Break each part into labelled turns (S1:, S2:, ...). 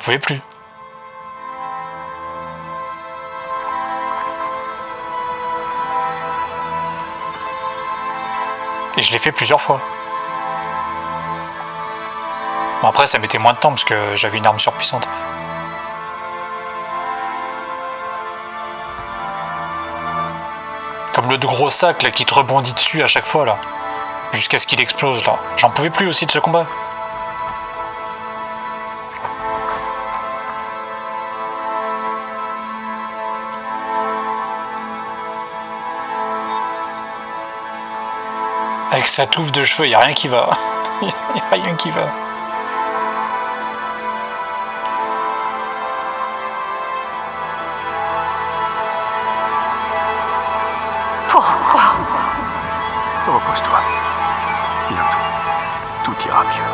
S1: pouvais plus. Et je l'ai fait plusieurs fois. Bon, après, ça mettait moins de temps parce que j'avais une arme surpuissante. Comme le gros sac là qui te rebondit dessus à chaque fois là. Jusqu'à ce qu'il explose là. J'en pouvais plus aussi de ce combat. Avec sa touffe de cheveux, y a rien qui va. Y a rien qui va.
S2: Pourquoi?
S3: Repose-toi. Bientôt, tout ira mieux.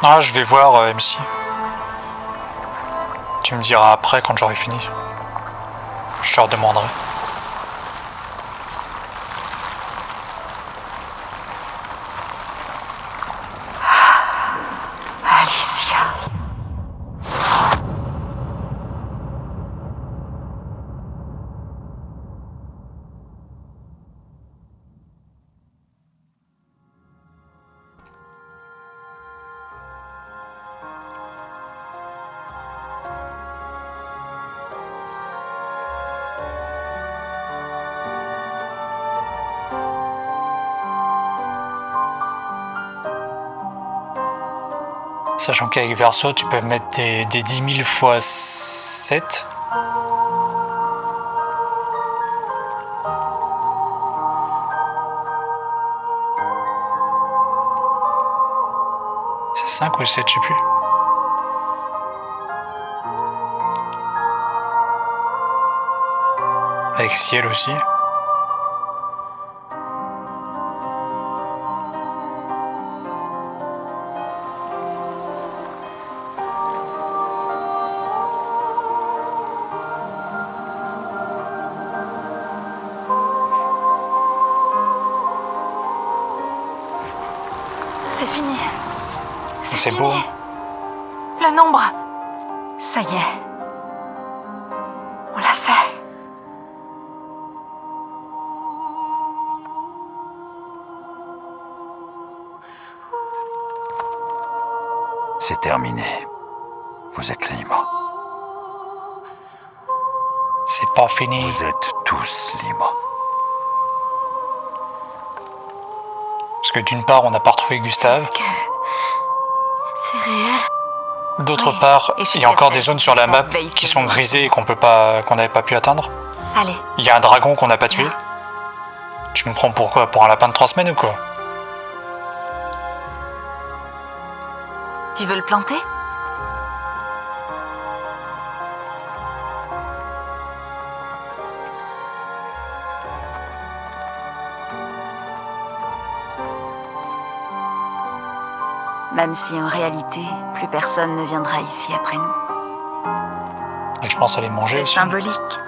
S1: Ah, je vais voir MC. Tu me diras après quand j'aurai fini. Je te redemanderai.
S2: Alicia.
S1: Sachant qu'avec Verso, tu peux mettre des 10 000 fois 7. C'est 5 ou 7, je sais plus. Avec Ciel aussi.
S2: C'est fini.
S1: C'est
S2: fini.
S1: beau.
S2: Le nombre. Ça y est. On l'a fait.
S3: C'est terminé. Vous êtes libres.
S1: C'est pas fini.
S3: Vous êtes tous libres.
S1: Parce que d'une part, on n'a pas retrouvé Gustave.
S2: Est-ce que c'est réel?
S1: D'autre
S2: Oui,
S1: part,
S2: et je suis
S1: il y a encore
S2: certaine
S1: des zones sur la
S2: que
S1: map
S2: Gustave veille
S1: qui
S2: sur
S1: sont
S2: nous.
S1: grisées et qu'on n'avait pas pu atteindre.
S2: Allez,
S1: Il y a un dragon qu'on n'a pas tué. Tu me prends pour quoi? Pour un lapin de 3 semaines ou quoi?
S2: tu veux le planter? Même si en réalité, plus personne ne viendra ici après nous.
S1: Et je pense aller manger
S2: C'est
S1: aussi.
S2: symbolique.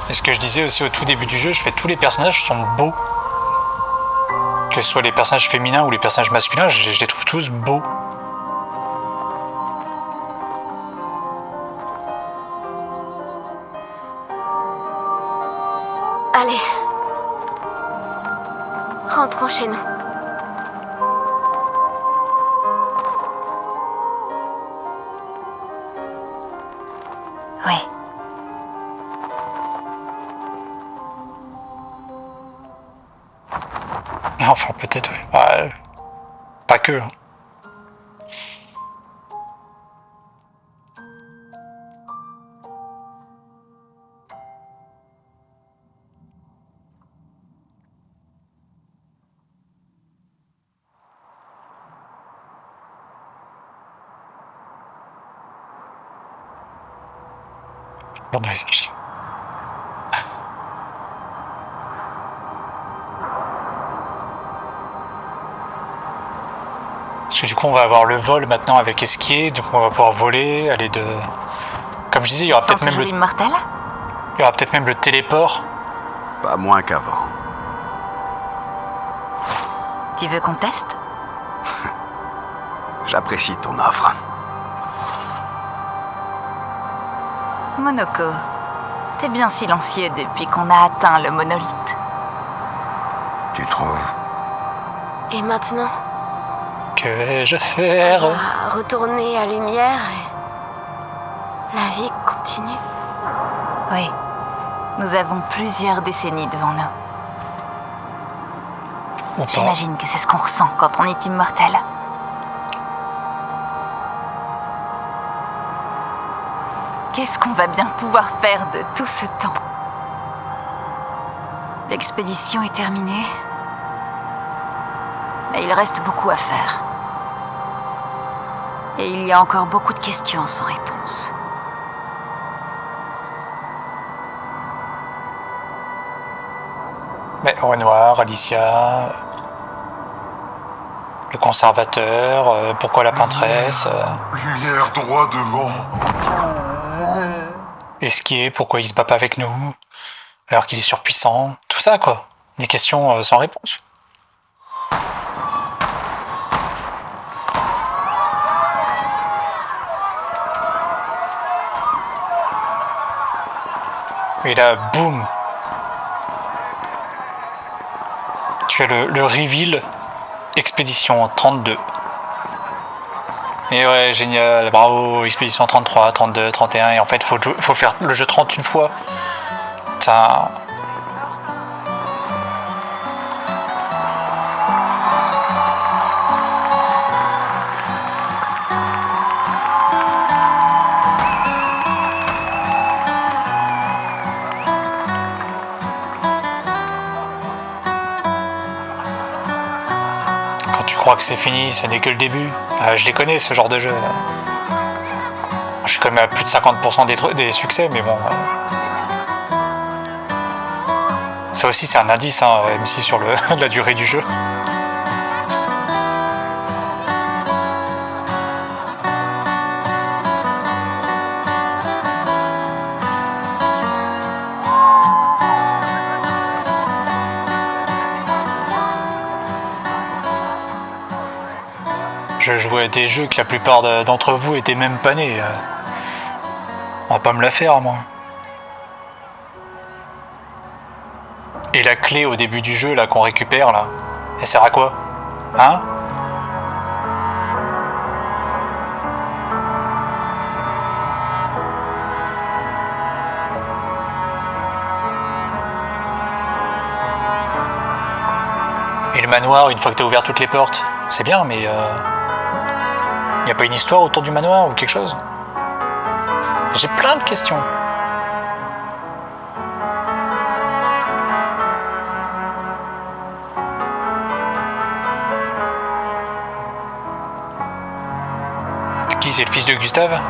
S1: Et ce que je disais aussi au tout début du jeu, je fais tous les personnages sont beaux. Que ce soit les personnages féminins ou les personnages masculins, je les trouve tous beaux.
S4: Rentrons chez nous.
S2: Oui.
S1: Enfin, peut-être, oui. Ouais, pas que. Dans les archives. Parce que du coup, on va avoir le vol maintenant avec esquier, donc on va pouvoir voler, aller de. Comme je disais, il y aura peut-être même
S2: immortel.
S1: Il y aura peut-être même le téléport.
S3: Pas moins qu'avant.
S2: Tu veux qu'on teste?
S3: J'apprécie ton offre.
S2: Monoko, t'es bien silencieux depuis qu'on a atteint le monolithe.
S3: Tu trouves?
S4: Et maintenant,
S1: Que vais-je faire?
S4: on va retourner à lumière et la vie continue.
S2: Oui, nous avons plusieurs décennies devant nous.
S1: Ou pas?
S2: J'imagine que c'est ce qu'on ressent quand on est immortel. Qu'est-ce qu'on va bien pouvoir faire de tout ce temps? L'expédition est terminée, mais il reste beaucoup à faire. Et il y a encore beaucoup de questions sans réponse.
S1: Mais Renoir, Alicia, le conservateur, pourquoi la peintresse,
S5: Lumière droit devant.
S1: Esquier, pourquoi il se bat pas avec nous, alors qu'il est surpuissant, tout ça quoi. Des questions sans réponse. Et là, boum! Tu as le reveal Expédition 32. Et ouais, génial, bravo, Expédition 33, 32, 31, et en fait, faut faire le jeu 31 fois. Putain. Quand tu crois que c'est fini, ce n'est que le début. Je les connais, ce genre de jeu. Je suis quand même à plus de 50% des succès, mais bon. Ça aussi, c'est un indice, hein, MC, sur la durée du jeu. Je jouais à des jeux que la plupart d'entre vous étaient même pas nés. On va pas me la faire, moi. Et la clé au début du jeu, là, qu'on récupère, là, elle sert à quoi? Hein? Et le manoir, une fois que t'as ouvert toutes les portes, c'est bien, mais y a pas une histoire autour du manoir ou quelque chose? J'ai plein de questions. Qui c'est, le fils de Gustave?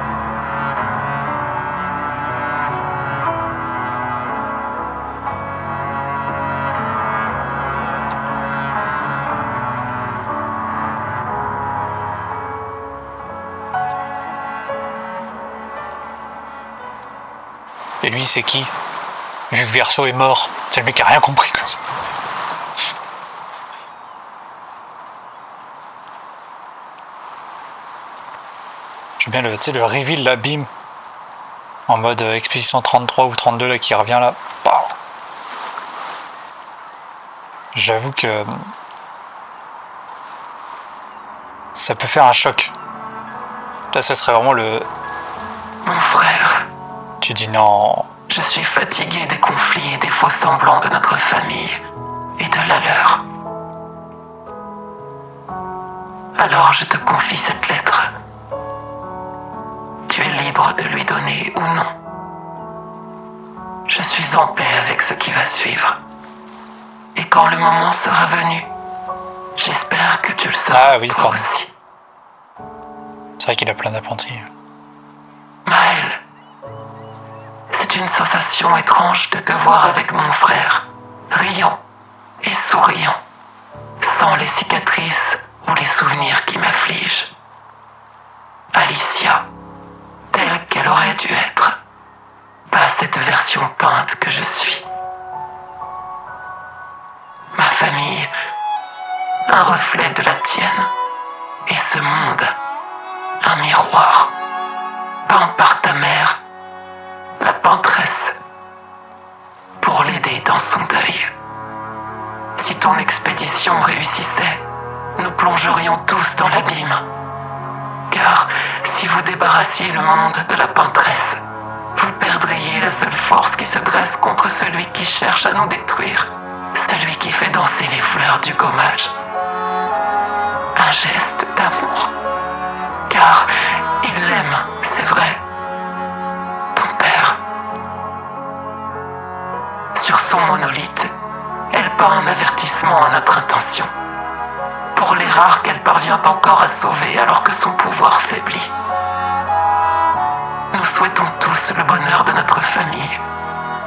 S1: Et lui, c'est qui? Vu que Verso est mort, c'est le mec qui a rien compris comme ça. J'aime bien le reveal là, bim. En mode Expédition 33 ou 32 là qui revient là. Bah. J'avoue que ça peut faire un choc. Là, ce serait vraiment le...
S6: Mon frère,
S1: Tu dis non...
S6: je suis fatigué des conflits et des faux semblants de notre famille et de la leur. Alors je te confie cette lettre. Tu es libre de lui donner ou non. Je suis en paix avec ce qui va suivre. Et quand le moment sera venu, j'espère que tu le seras
S1: Ah oui,
S6: toi
S1: pardon.
S6: aussi.
S1: C'est vrai qu'il a plein d'apprentis.
S6: Maël, c'est une sensation étrange de te voir avec mon frère, riant et souriant, sans les cicatrices ou les souvenirs qui m'affligent. Alicia, telle qu'elle aurait dû être, pas cette version peinte que je suis. Ma famille, un reflet de la tienne, et ce monde, un miroir, peint par ta mère, la penteresse, pour l'aider dans son deuil. Si ton expédition réussissait, nous plongerions tous dans l'abîme. Car si vous débarrassiez le monde de la penteresse, vous perdriez la seule force qui se dresse contre celui qui cherche à nous détruire, celui qui fait danser les fleurs du gommage. Un geste d'amour. Car il l'aime, c'est vrai. Ton père. Sur son monolithe, elle peint un avertissement à notre intention. Pour les rares qu'elle parvient encore à sauver alors que son pouvoir faiblit. Nous souhaitons tous le bonheur de notre famille,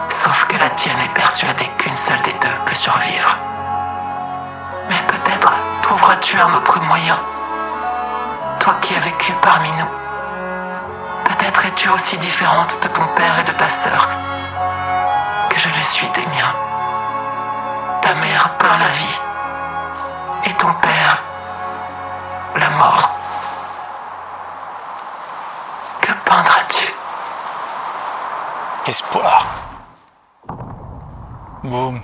S6: sauf que la tienne est persuadée qu'une seule des deux peut survivre. Mais peut-être trouveras-tu un autre moyen, toi qui as vécu parmi nous. Peut-être es-tu aussi différente de ton père et de ta sœur que je le suis des miens. Ta mère peint la vie, et ton père, la mort. Que peindras-tu?
S1: Espoir. Boum.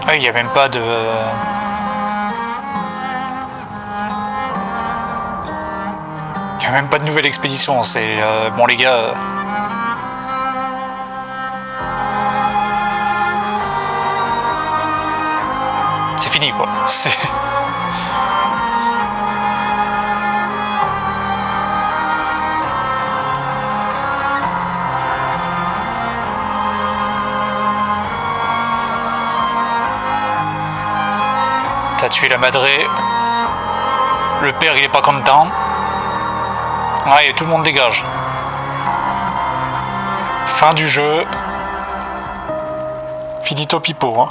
S1: Ah, il n'y a même pas de... Il n'y a même pas de nouvelle expédition, c'est... bon les gars... C'est fini quoi. C'est... T'as tué la madré. Le père il est pas content. Ouais, tout le monde dégage. Fin du jeu. Finito pipo, hein.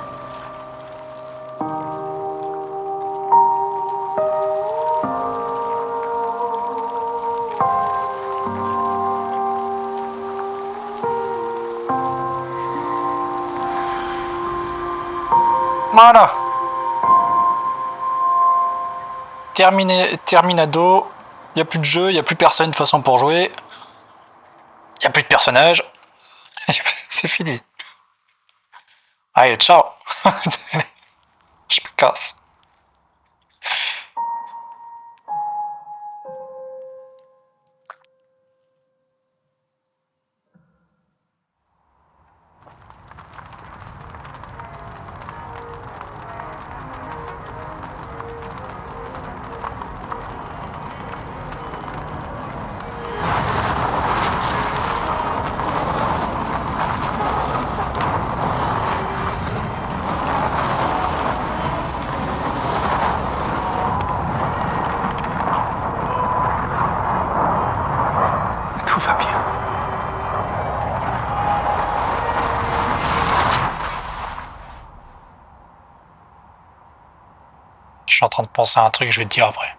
S1: Voilà. Terminado. Il n'y a plus de jeu, il n'y a plus personne de toute façon pour jouer. Il n'y a plus de personnages. C'est fini. Allez, ciao. Je me casse. Je suis en train de penser à un truc, je vais te dire après.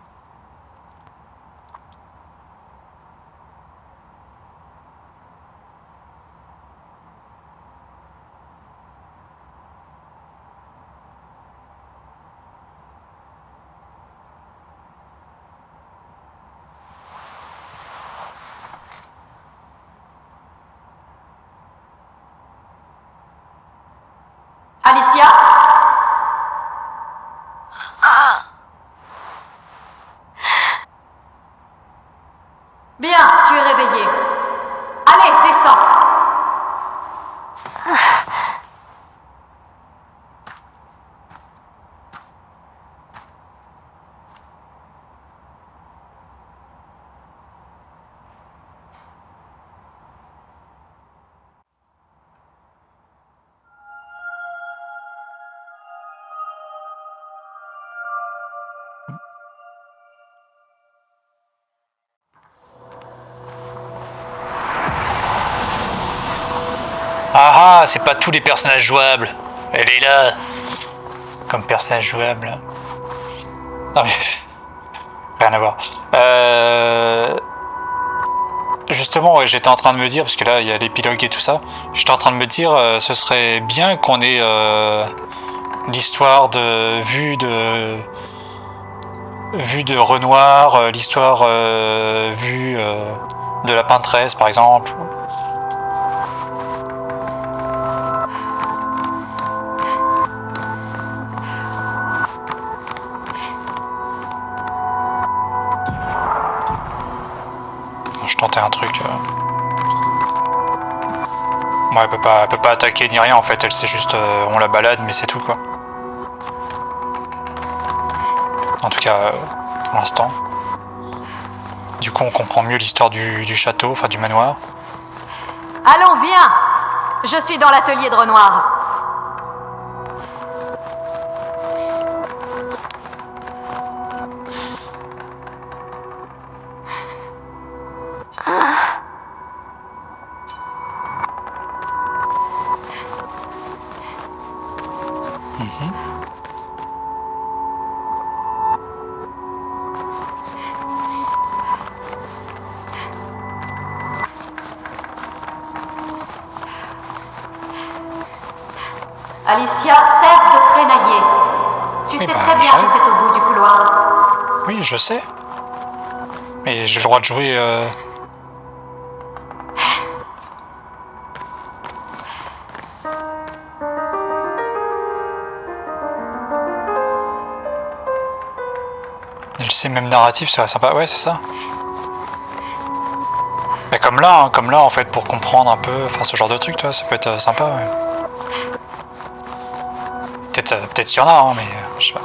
S7: Alicia? Bien, tu es réveillée. Allez, descends.
S1: Ah ah, c'est pas tous les personnages jouables. Elle est là. Comme personnage jouable. Non mais... Rien à voir. Justement, ouais, j'étais en train de me dire, parce que là, il y a l'épilogue et tout ça, j'étais en train de me dire, ce serait bien qu'on ait l'histoire de vue de Renoir, l'histoire vue de la peintresse, par exemple. Je tentais un truc. Ouais, elle peut pas attaquer ni rien en fait, elle c'est juste on la balade mais c'est tout quoi. En tout cas pour l'instant. Du coup on comprend mieux l'histoire du château, enfin du manoir.
S7: Allons, viens. Je suis dans l'atelier de Renoir. Alicia, cesse de crénailler. Tu sais très bien que c'est au bout du couloir.
S1: Oui, je sais. Mais j'ai le droit de jouer... C'est même narratif, ça serait sympa. Ouais, c'est ça. Mais comme là, en fait, pour comprendre un peu, enfin ce genre de truc, toi, ça peut être sympa. Ouais. Peut-être qu'il y en a, hein, mais je sais pas.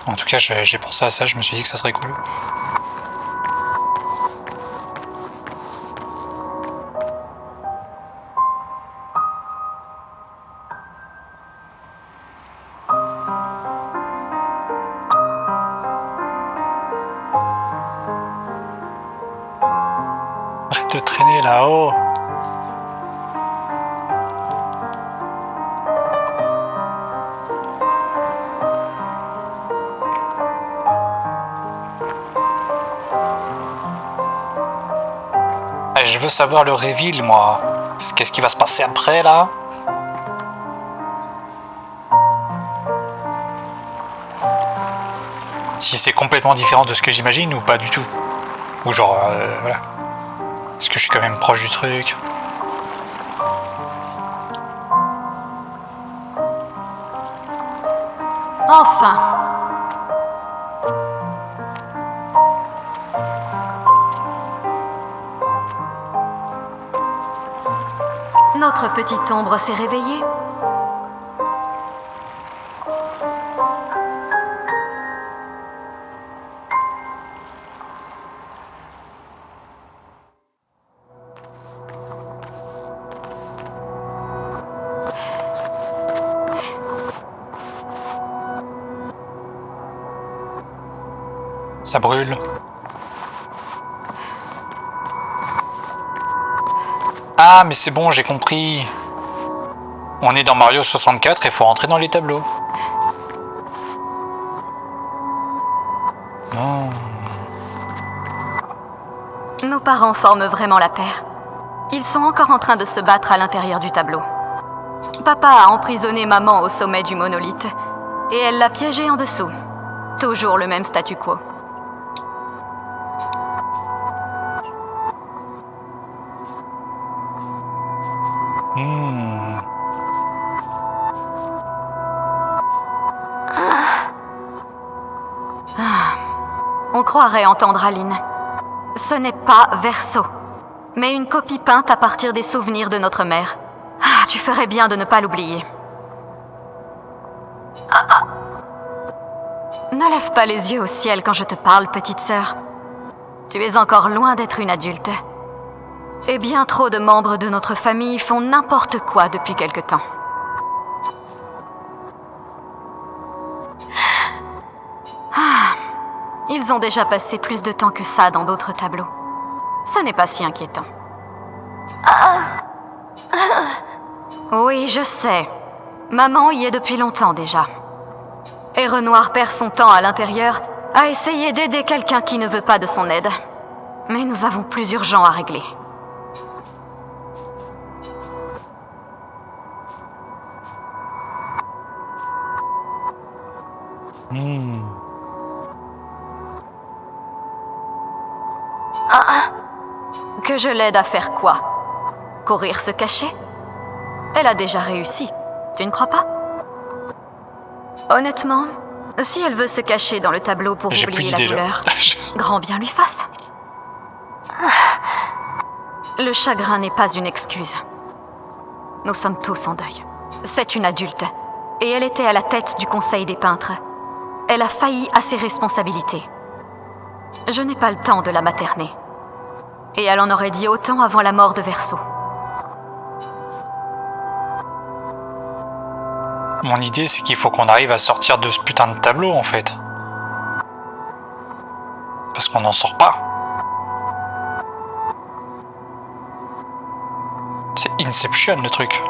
S1: En tout cas, j'ai pensé à ça, je me suis dit que ça serait cool. Arrête de traîner là-haut. Je veux savoir le reveal, moi. Qu'est-ce qui va se passer après, là? Si c'est complètement différent de ce que j'imagine ou pas du tout. Ou genre, voilà. Est-ce que je suis quand même proche du truc?
S7: Enfin. Notre petite ombre s'est réveillée.
S1: Ça brûle. Ah, mais c'est bon, j'ai compris. On est dans Mario 64 et il faut rentrer dans les tableaux.
S7: Nos parents forment vraiment la paire. Ils sont encore en train de se battre à l'intérieur du tableau. Papa a emprisonné maman au sommet du monolithe et elle l'a piégée en dessous. Toujours le même statu quo. On croirait entendre Aline. Ce n'est pas Verso, mais une copie peinte à partir des souvenirs de notre mère. Ah, tu ferais bien de ne pas l'oublier. Ne lève pas les yeux au ciel quand je te parle, petite sœur. Tu es encore loin d'être une adulte. Et bien trop de membres de notre famille font n'importe quoi depuis quelque temps. Ils ont déjà passé plus de temps que ça dans d'autres tableaux. Ce n'est pas si inquiétant. Oui, je sais. Maman y est depuis longtemps déjà. Et Renoir perd son temps à l'intérieur à essayer d'aider quelqu'un qui ne veut pas de son aide. Mais nous avons plus urgent à régler. Que je l'aide à faire quoi? Courir se cacher? Elle a déjà réussi, tu ne crois pas? Honnêtement, si elle veut se cacher dans le tableau pour oublier la douleur, grand bien lui fasse. Le chagrin n'est pas une excuse. Nous sommes tous en deuil. C'est une adulte, et elle était à la tête du conseil des peintres. Elle a failli à ses responsabilités. Je n'ai pas le temps de la materner. Et elle en aurait dit autant avant la mort de Verso.
S1: Mon idée, c'est qu'il faut qu'on arrive à sortir de ce putain de tableau, en fait. Parce qu'on n'en sort pas. C'est Inception, le truc.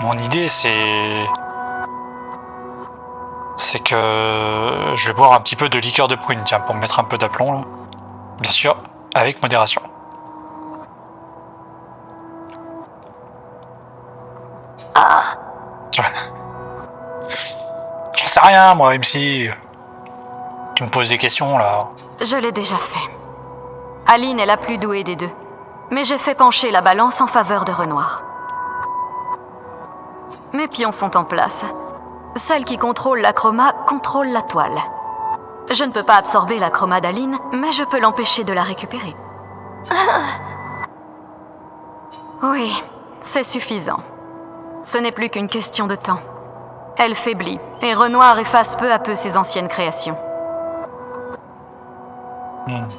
S1: Mon idée, c'est que je vais boire un petit peu de liqueur de prune, tiens, pour me mettre un peu d'aplomb, là. Bien sûr, avec modération. J'en sais rien, moi, même si tu me poses des questions, là.
S7: Je l'ai déjà fait. Aline est la plus douée des deux. Mais j'ai fait pencher la balance en faveur de Renoir. Mes pions sont en place. Celle qui contrôle l'acroma contrôle la toile. Je ne peux pas absorber l'acroma d'Aline, mais je peux l'empêcher de la récupérer. Oui, c'est suffisant. Ce n'est plus qu'une question de temps. Elle faiblit, et Renoir efface peu à peu ses anciennes créations.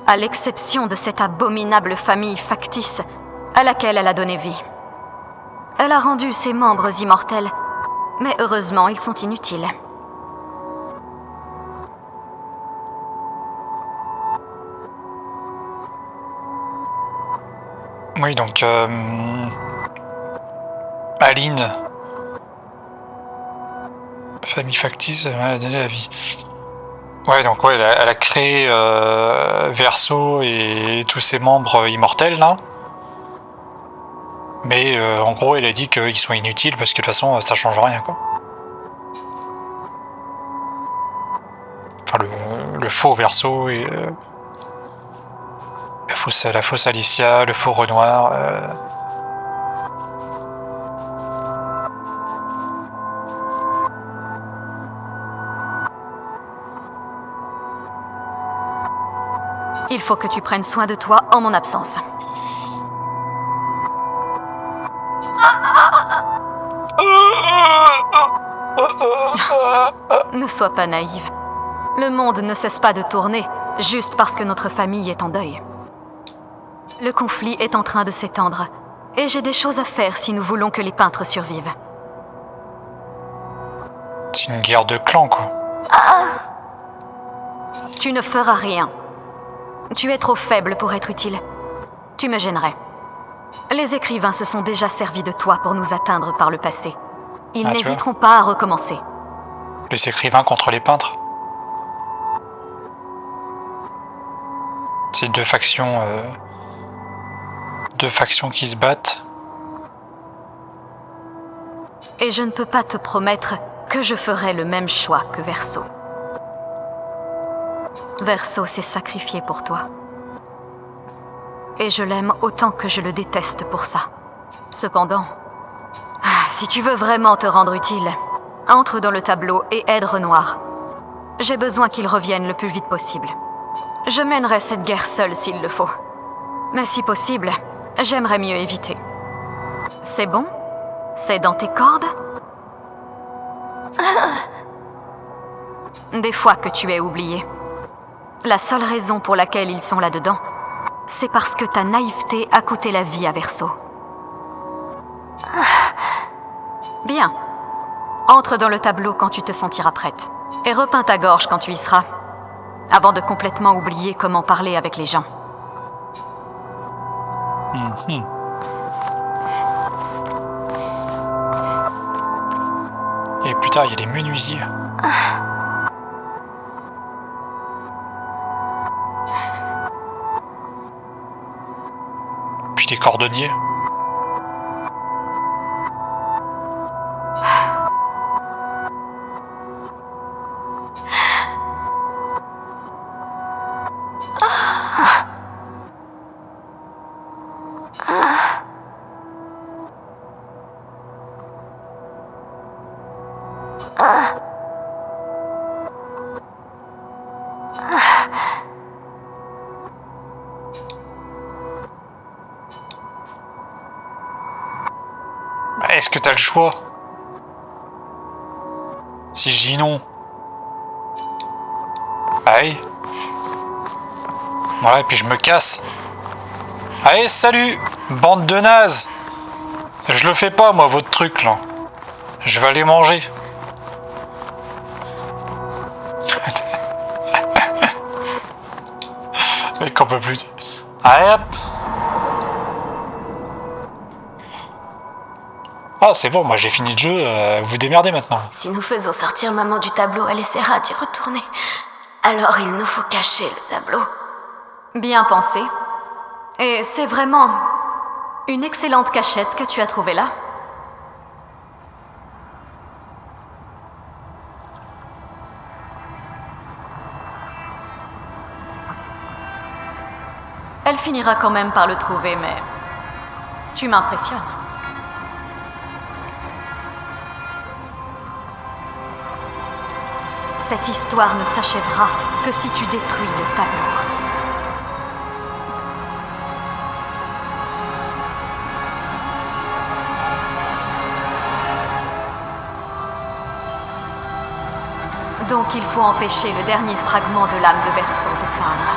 S7: À l'exception de cette abominable famille factice à laquelle elle a donné vie. Elle a rendu ses membres immortels, mais heureusement, ils sont inutiles.
S1: Oui, donc... Aline... Famille factice, elle a donné la vie. Ouais, donc ouais, elle a créé Verso et tous ses membres immortels, là. Mais en gros, elle a dit qu'ils sont inutiles parce que de toute façon, ça change rien, quoi. Enfin, le faux Verso et... la fausse Alicia, le faux Renoir...
S7: Il faut que tu prennes soin de toi en mon absence. Ne sois pas naïve. Le monde ne cesse pas de tourner juste parce que notre famille est en deuil. Le conflit est en train de s'étendre et j'ai des choses à faire si nous voulons que les peintres survivent.
S1: C'est une guerre de clans, quoi.
S7: Tu ne feras rien. Tu es trop faible pour être utile. Tu me gênerais. Les écrivains se sont déjà servis de toi pour nous atteindre par le passé. Ils n'hésiteront pas à recommencer.
S1: Les écrivains contre les peintres? C'est deux factions qui se battent.
S7: Et je ne peux pas te promettre que je ferai le même choix que Verso. Verso s'est sacrifié pour toi. Et je l'aime autant que je le déteste pour ça. Cependant, si tu veux vraiment te rendre utile, entre dans le tableau et aide Renoir. J'ai besoin qu'il revienne le plus vite possible. Je mènerai cette guerre seule s'il le faut. Mais si possible, j'aimerais mieux éviter. C'est bon? C'est dans tes cordes? Des fois que tu es oublié. La seule raison pour laquelle ils sont là-dedans, c'est parce que ta naïveté a coûté la vie à Verso. Bien. Entre dans le tableau quand tu te sentiras prête. Et repeins ta gorge quand tu y seras. Avant de complètement oublier comment parler avec les gens.
S1: Et plus tard, il y a les menuisiers. Puis les cordonniers. Est-ce que t'as le choix? Si je dis non. Allez. Ouais, puis je me casse. Allez, salut, bande de nazes. Je le fais pas, moi, votre truc, là. Je vais aller manger. Mec, on peut plus. Allez, hop. Ah, c'est bon, moi j'ai fini le jeu, vous démerdez maintenant.
S4: Si nous faisons sortir maman du tableau, elle essaiera d'y retourner. Alors il nous faut cacher le tableau.
S7: Bien pensé. Et c'est vraiment une excellente cachette que tu as trouvée là. Elle finira quand même par le trouver, mais tu m'impressionnes. Cette histoire ne s'achèvera que si tu détruis le tableau. Donc il faut empêcher le dernier fragment de l'âme de Verso de peindre.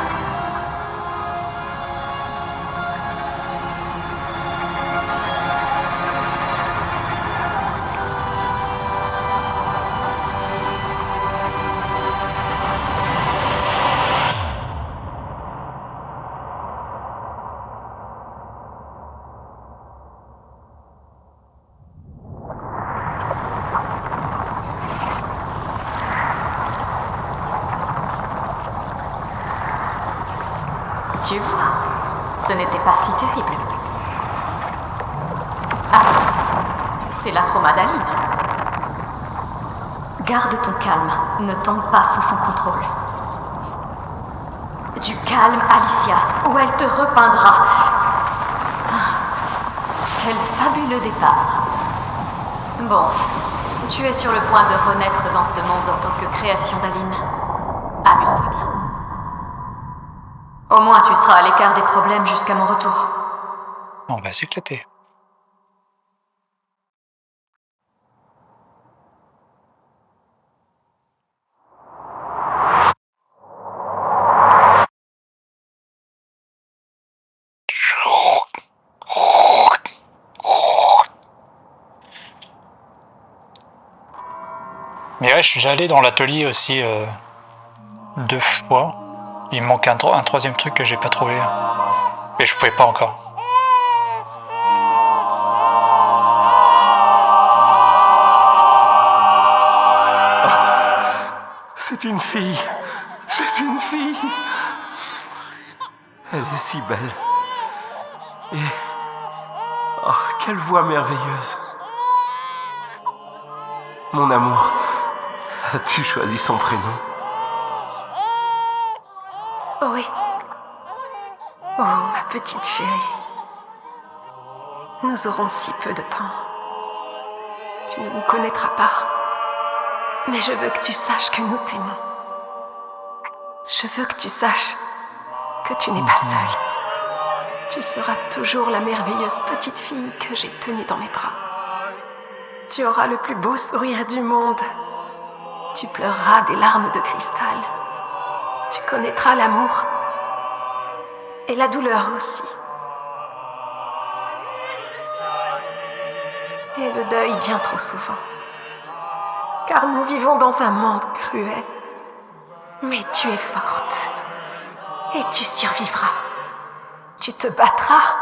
S7: Tu vois, ce n'était pas si terrible. Attends, c'est la chromadaline. Garde ton calme, ne tombe pas sous son contrôle. Du calme, Alicia, ou elle te repeindra. Quel fabuleux départ. Bon, tu es sur le point de renaître dans ce monde en tant que création d'Aline. Amuse-toi bien. Au moins, tu seras à l'écart des problèmes jusqu'à mon retour.
S1: On va s'éclater. Mais ouais, je suis allé dans l'atelier aussi 2 fois. Il me manque un troisième truc que j'ai pas trouvé. Mais je pouvais pas encore.
S3: C'est une fille. C'est une fille.
S8: Elle est si belle. Et... oh, quelle voix merveilleuse. Mon amour, as-tu choisi son prénom?
S6: Oui. Oh, ma petite chérie. Nous aurons si peu de temps. Tu ne nous connaîtras pas. Mais je veux que tu saches que nous t'aimons. Je veux que tu saches que tu n'es pas seule. Tu seras toujours la merveilleuse petite fille que j'ai tenue dans mes bras. Tu auras le plus beau sourire du monde. Tu pleureras des larmes de cristal. Tu connaîtras l'amour et la douleur aussi. Et le deuil bien trop souvent. Car nous vivons dans un monde cruel. Mais tu es forte. Et tu survivras. Tu te battras.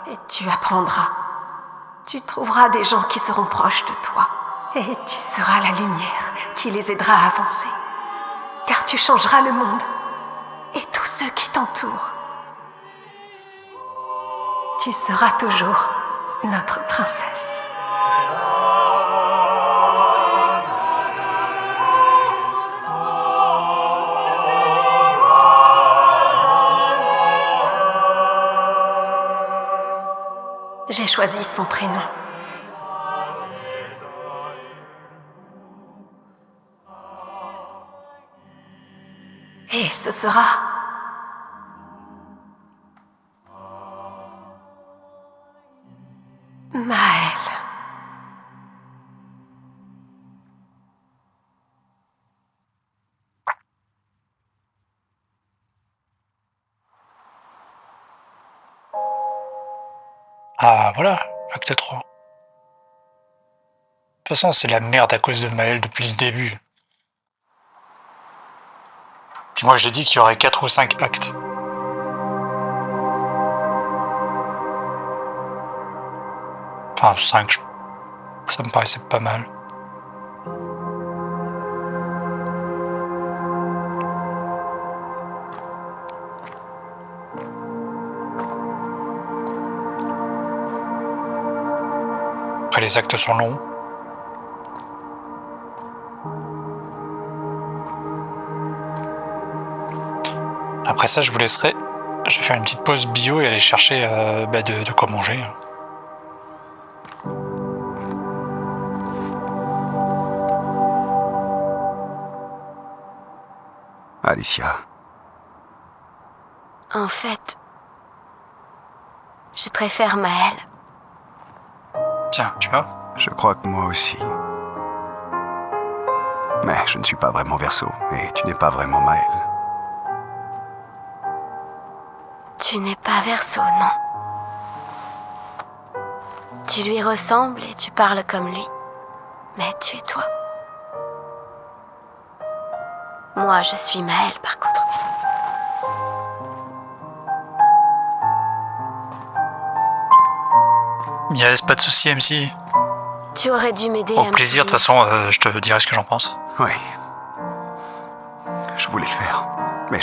S6: Et tu apprendras. Tu trouveras des gens qui seront proches de toi. Et tu seras la lumière qui les aidera à avancer. Car tu changeras le monde. Et tous ceux qui t'entourent. Tu seras toujours notre princesse. J'ai choisi son prénom. Et ce sera... Maëlle.
S1: Ah, voilà, acte 3. De toute façon, c'est la merde à cause de Maëlle depuis le début. Puis moi, j'ai dit qu'il y aurait 4 ou 5 actes. Enfin, 5, ça me paraissait pas mal. Après, les actes sont longs. Après ça, je vous laisserai. Je vais faire une petite pause bio et aller chercher de quoi manger.
S3: Alicia,
S4: En fait, je préfère Maëlle.
S1: Tiens, tu vois.
S3: je crois que moi aussi. Mais je ne suis pas vraiment Verseau, et tu n'es pas vraiment Maëlle.
S4: Tu n'es pas Verseau, non. Tu lui ressembles et tu parles comme lui. Mais tu es toi. Moi, je suis Maëlle, par contre.
S1: Yes, pas de soucis, MC.
S4: Tu aurais dû m'aider
S1: Au
S4: à me
S1: plaisir, de toute
S4: souvenir.
S1: façon, je te dirai ce que j'en pense.
S3: Oui. Je voulais le faire, mais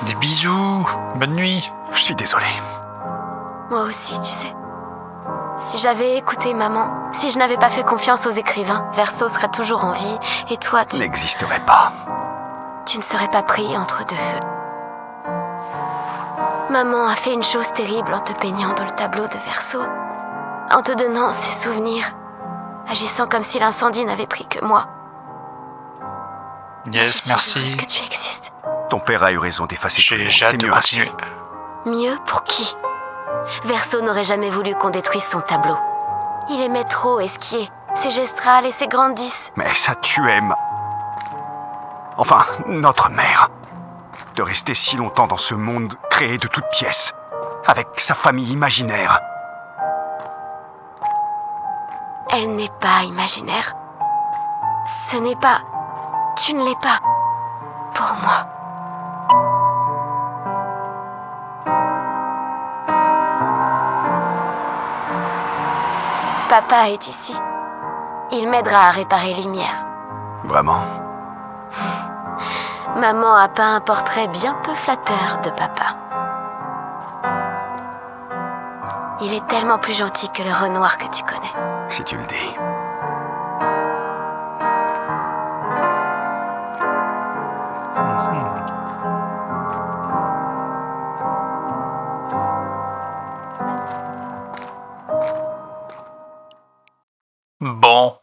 S1: Des bisous, bonne nuit.
S3: je suis désolé.
S4: Moi aussi, tu sais. Si j'avais écouté maman, si je n'avais pas fait confiance aux écrivains, Verseau serait toujours en vie, et toi,
S3: N'existerait pas.
S4: tu ne serais pas pris entre deux feux. Maman a fait une chose terrible en te peignant dans le tableau de Verseau, en te donnant ses souvenirs, agissant comme si l'incendie n'avait pris que moi. Je
S1: Yes,
S4: suis
S1: merci.
S4: heureuse que tu existes.
S3: Ton père a eu raison d'effacer tout le monde.
S1: J'ai hâte
S3: C'est
S1: de
S3: mieux ainsi.
S1: continuer.
S4: Mieux pour qui? Verseau n'aurait jamais voulu qu'on détruise son tableau. Il aimait trop esquier, ses gestrales et ses grandises.
S3: Mais ça tuait Enfin, notre mère. De rester si longtemps dans ce monde créé de toutes pièces, avec sa famille imaginaire.
S4: Elle n'est pas imaginaire. Ce n'est pas... Tu ne l'es pas. Pour moi. Papa est ici. Il m'aidera à réparer Lumière.
S3: Vraiment?
S4: Maman a peint un portrait bien peu flatteur de papa. Il est tellement plus gentil que le Renoir que tu connais.
S3: Si tu le dis.
S1: Bon.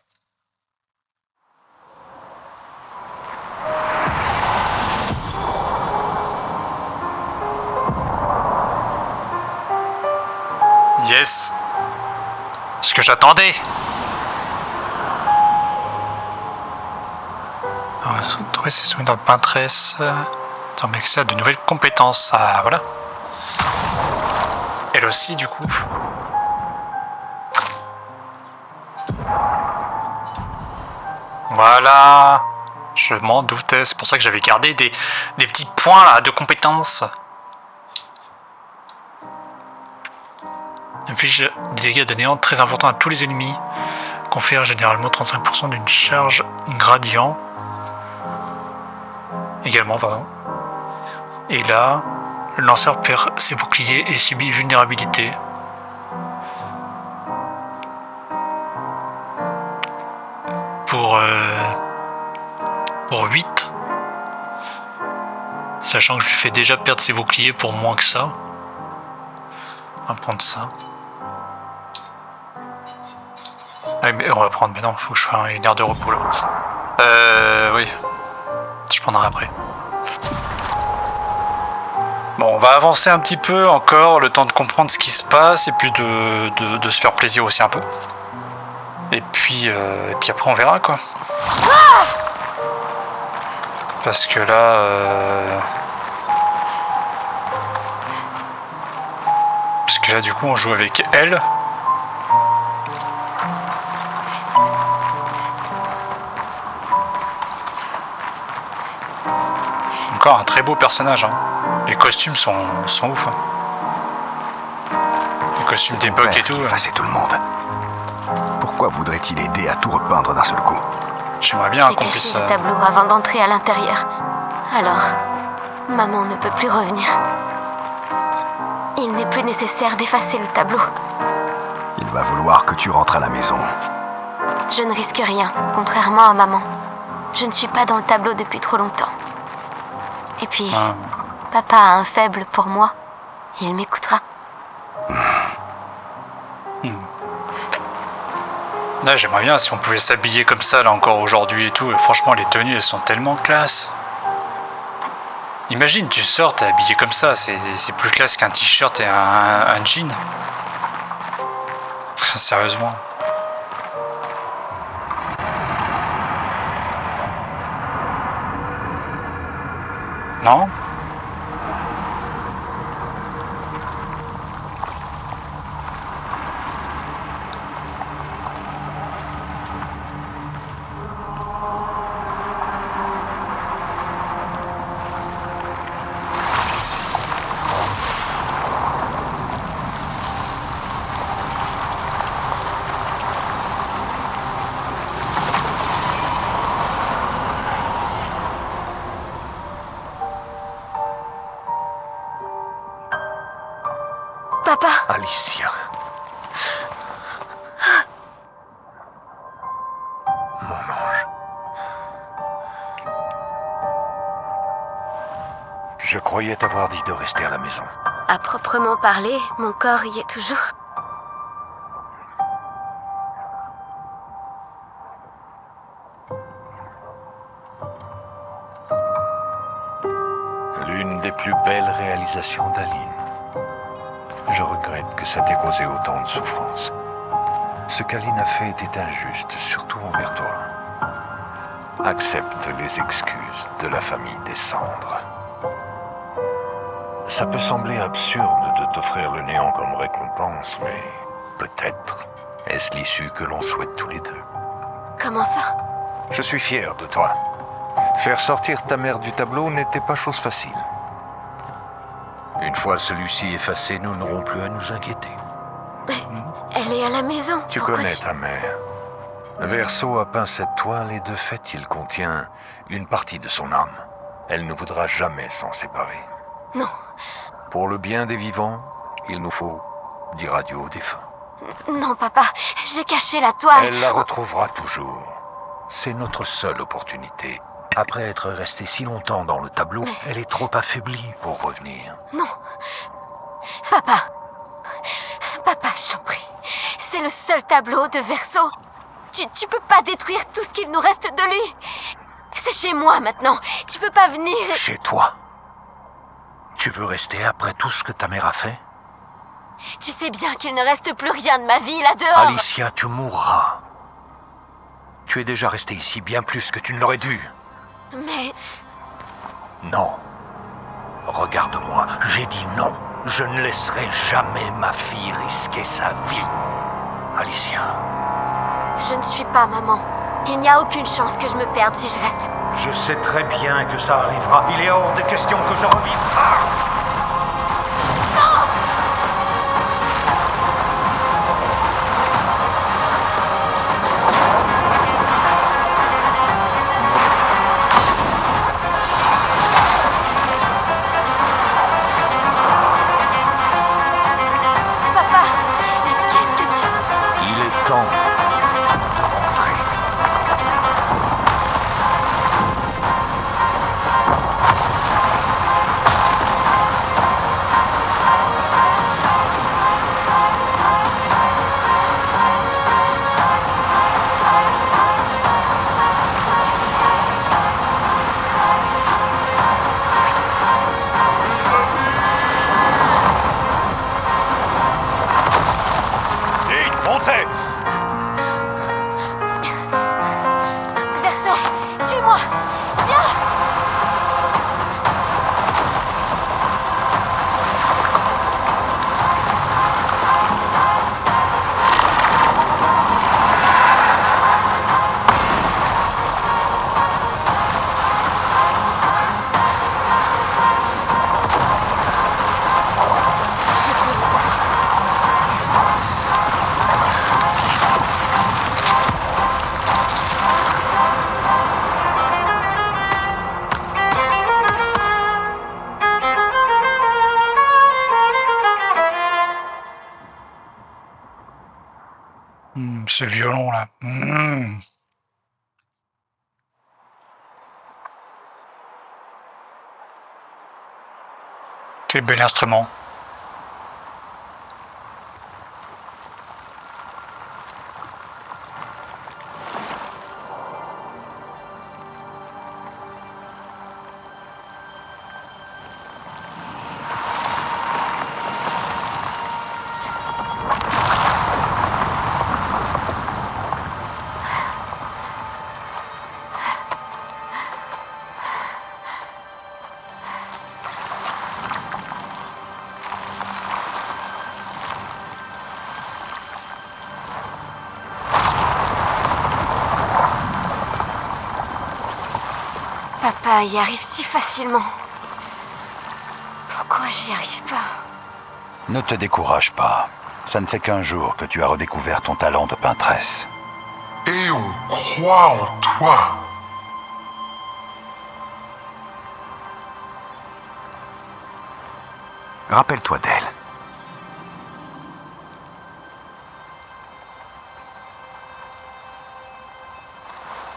S1: Yes. Ce que j'attendais. Trouver ses souvenirs dans le Pinterest. Tomber accès à de nouvelles compétences. Ah, voilà. Elle aussi, du coup. Voilà. Je m'en doutais. C'est pour ça que j'avais gardé des petits points là, de compétences. Inflige des dégâts de néant très importants à tous les ennemis. Confère généralement 35% d'une charge gradient. Également, pardon. Et là, le lanceur perd ses boucliers et subit vulnérabilité. Pour 8. Sachant que je lui fais déjà perdre ses boucliers pour moins que ça. On va prendre ça. Ah, mais on va prendre, mais non, faut que je fasse une heure de repos là. Oui. Je prendrai après. Bon, on va avancer un petit peu encore, le temps de comprendre ce qui se passe et puis de se faire plaisir aussi un peu. Et puis après on verra quoi. Parce que là... Parce que là du coup on joue avec elle. Encore un très beau personnage. Hein. Les costumes sont ouf. Hein. Les costumes des bugs et tout.
S3: Effacer tout le monde. Pourquoi voudrait-il aider à tout repeindre d'un seul coup?
S1: J'aimerais bien
S4: J'ai
S1: qu'on puisse...
S4: caché le tableau avant d'entrer à l'intérieur. Alors, maman ne peut plus revenir. Il n'est plus nécessaire d'effacer le tableau.
S3: Il va vouloir que tu rentres à la maison.
S4: Je ne risque rien, contrairement à maman. Je ne suis pas dans le tableau depuis trop longtemps. Et puis, papa a un faible pour moi. Il m'écoutera.
S1: Là, j'aimerais bien si on pouvait s'habiller comme ça, là, encore aujourd'hui et tout. Et franchement, les tenues, elles sont tellement classe. Imagine, tu sors, t'es habillé comme ça. C'est plus classe qu'un t-shirt et un jean. Sérieusement. Non ?
S4: Papa,
S5: Alicia. Mon ange. Je croyais t'avoir dit de rester à la maison.
S4: à proprement parler, mon corps y est toujours.
S5: L'une des plus belles réalisations d'Aline. Je regrette que ça t'ait causé autant de souffrance. Ce qu'Aline a fait était injuste, surtout envers toi. Accepte les excuses de la famille des cendres. Ça peut sembler absurde de t'offrir le néant comme récompense, mais peut-être est-ce l'issue que l'on souhaite tous les deux.
S4: Comment ça?
S5: Je suis fier de toi. Faire sortir ta mère du tableau n'était pas chose facile. Une fois celui-ci effacé, nous n'aurons plus à nous inquiéter.
S4: Elle est à la maison.
S5: Tu
S4: Pourquoi
S5: connais ta mère. Verseau a peint cette toile et de fait, il contient une partie de son âme. Elle ne voudra jamais s'en séparer.
S4: Non.
S5: Pour le bien des vivants, il nous faut d'irradier au défunt.
S4: Non, papa, j'ai caché la toile.
S5: Elle la retrouvera toujours. C'est notre seule opportunité. Après être restée si longtemps dans le tableau, elle est trop affaiblie pour revenir.
S4: Non. Papa. Papa, je t'en prie. C'est le seul tableau de Verso. Tu peux pas détruire tout ce qu'il nous reste de lui. C'est chez moi maintenant. Tu peux pas venir.
S5: Chez toi? Tu veux rester après tout ce que ta mère a fait?
S4: Tu sais bien qu'il ne reste plus rien de ma vie là-dehors.
S5: Alicia, tu mourras. Tu es déjà restée ici bien plus que tu ne l'aurais dû.
S4: Mais...
S5: Non. Regarde-moi, j'ai dit non. Je ne laisserai jamais ma fille risquer sa vie. Alicia.
S4: Je ne suis pas maman. Il n'y a aucune chance que je me perde si je reste.
S5: Je sais très bien que ça arrivera. Il est hors de question que je revive ça.
S4: Papa, qu'est-ce que tu...
S5: Il est temps de rentrer. Vite, montez!
S4: Verso, suis-moi. Viens. Je peux le voir.
S1: Ce violon là. Quel bel instrument.
S4: Papa y arrive si facilement. Pourquoi j'y arrive pas?
S9: Ne te décourage pas. Ça ne fait qu'un jour que tu as redécouvert ton talent de peintresse.
S10: Et on croit en toi.
S3: Rappelle-toi d'elle.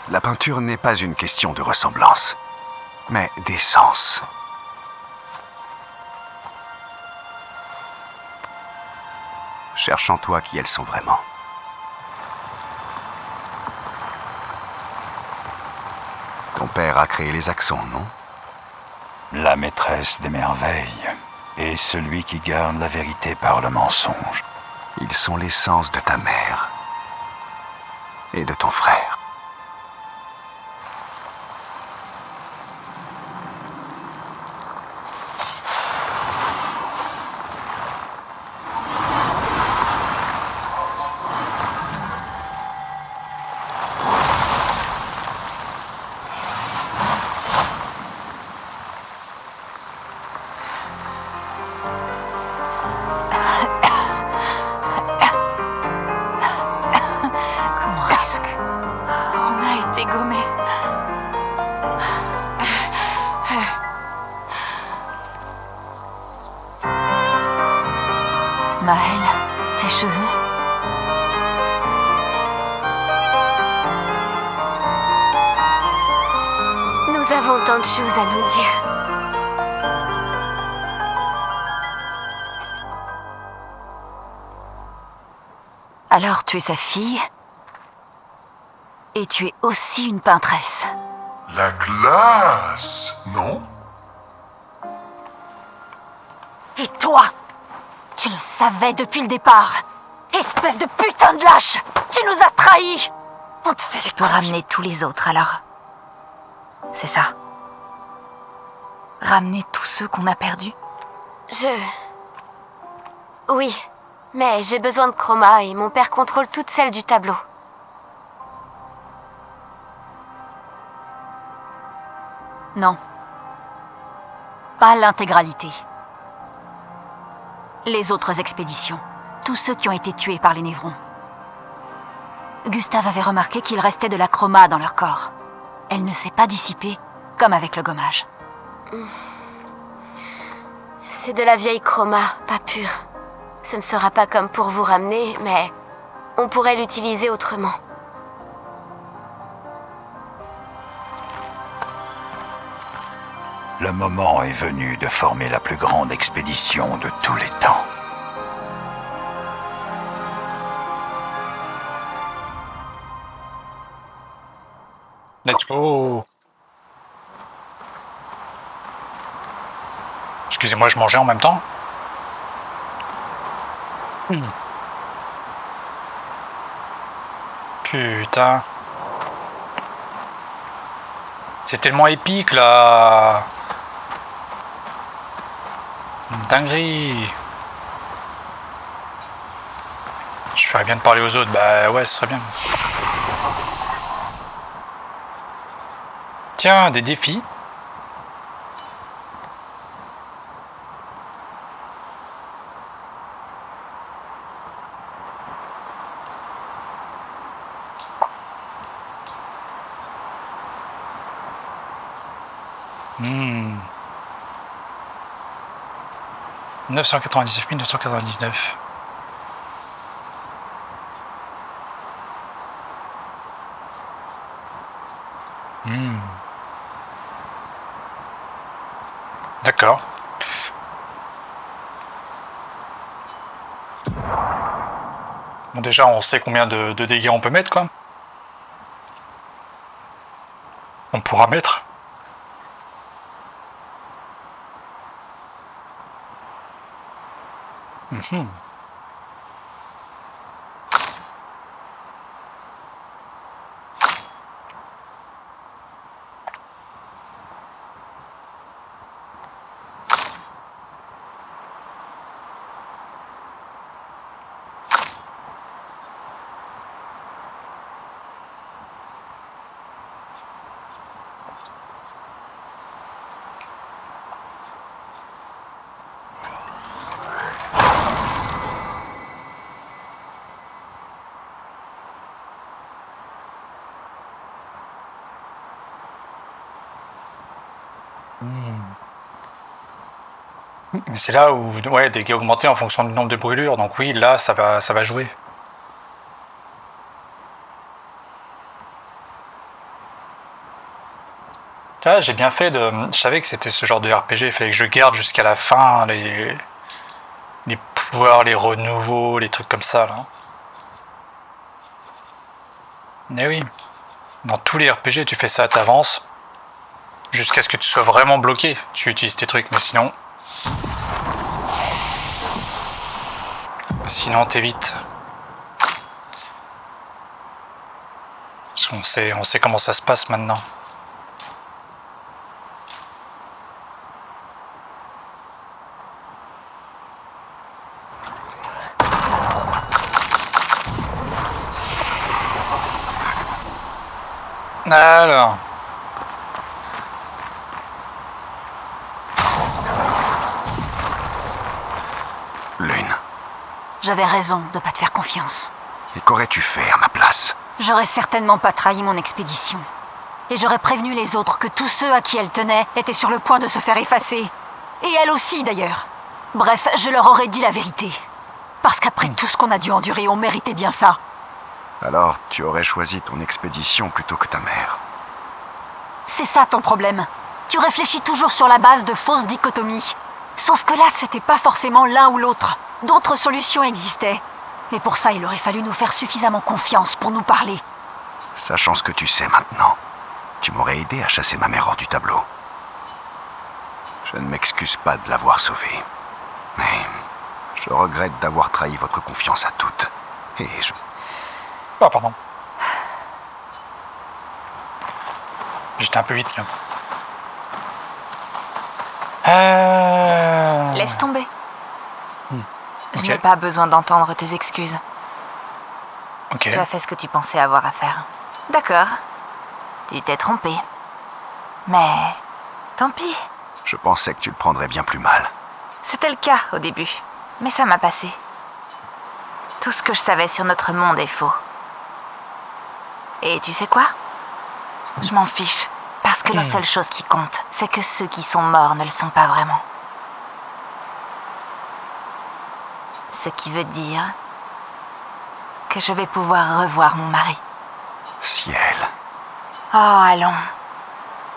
S3: La peinture n'est pas une question de ressemblance, mais d'essence. Cherche en toi qui elles sont vraiment. Ton père a créé les accents, non?
S9: La maîtresse des merveilles et celui qui garde la vérité par le mensonge.
S3: Ils sont l'essence de ta mère et de ton frère.
S2: Comment est-ce que... On a été gommés. Maëlle.
S4: tant de choses à nous dire.
S2: Alors tu es sa fille et tu es aussi une peintresse.
S10: La glace, non?
S4: Et toi, tu le savais depuis le départ. Espèce de putain de lâche! Tu nous as trahis! On te faisait
S2: Pour ramener tous les autres, alors. C'est ça. Ramener tous ceux qu'on a perdus.
S4: Oui, mais j'ai besoin de chroma et mon père contrôle toutes celles du tableau.
S2: Non. Pas l'intégralité. Les autres expéditions. Tous ceux qui ont été tués par les névrons. Gustave avait remarqué qu'il restait de la chroma dans leur corps. Elle ne s'est pas dissipée, comme avec le gommage.
S4: C'est de la vieille chroma, pas pure. Ce ne sera pas comme pour vous ramener, mais on pourrait l'utiliser autrement.
S9: Le moment est venu de former la plus grande expédition de tous les temps.
S1: Let's go. Excusez-moi, je mangeais en même temps. Putain. C'est tellement épique là. Dinguerie. Je ferais bien de parler aux autres. Bah ouais, ce serait bien. Tiens, des défis. Hmm. 999 999. D'accord. Bon, déjà, on sait combien de dégâts on peut mettre, quoi. On pourra mettre. C'est là où, ouais, dégâts augmentés en fonction du nombre de brûlures. Donc oui, là, ça va jouer. Là, j'ai bien fait de... Je savais que c'était ce genre de RPG. Il fallait que je garde jusqu'à la fin les pouvoirs, les renouveaux, les trucs comme ça, là. Mais oui. Dans tous les RPG, tu fais ça, t'avances. Jusqu'à ce que tu sois vraiment bloqué. Tu utilises tes trucs, mais sinon... Sinon, t'évites. Parce qu'on sait comment ça se passe maintenant. Alors...
S3: Lune,
S2: J'avais raison de pas te faire confiance.
S3: et qu'aurais-tu fait à ma place?
S2: J'aurais certainement pas trahi mon expédition. Et j'aurais prévenu les autres que tous ceux à qui elle tenait étaient sur le point de se faire effacer. Et elle aussi, d'ailleurs. Bref, je leur aurais dit la vérité. Parce qu'après tout ce qu'on a dû endurer, on méritait bien ça.
S3: Alors, tu aurais choisi ton expédition plutôt que ta mère.
S2: C'est ça ton problème. Tu réfléchis toujours sur la base de fausses dichotomies. Sauf que là, c'était pas forcément l'un ou l'autre. D'autres solutions existaient. Mais pour ça, il aurait fallu nous faire suffisamment confiance pour nous parler.
S3: Sachant ce que tu sais maintenant, tu m'aurais aidé à chasser ma mère hors du tableau. Je ne m'excuse pas de l'avoir sauvée. Mais je regrette d'avoir trahi votre confiance à toutes. Et je...
S1: Ah, pardon. J'étais un peu vite, là.
S11: Laisse tomber.
S1: Ok.
S11: Je n'ai pas besoin d'entendre tes excuses.
S1: Ok.
S11: Tu as fait ce que tu pensais avoir à faire. D'accord. Tu t'es trompé. Mais tant pis.
S3: Je pensais que tu le prendrais bien plus mal.
S11: C'était le cas au début. Mais ça m'a passé. Tout ce que je savais sur notre monde est faux. Et tu sais quoi? Je m'en fiche. Parce que la seule chose qui compte, c'est que ceux qui sont morts ne le sont pas vraiment. Ce qui veut dire que je vais pouvoir revoir mon mari.
S3: Ciel.
S11: Oh, allons.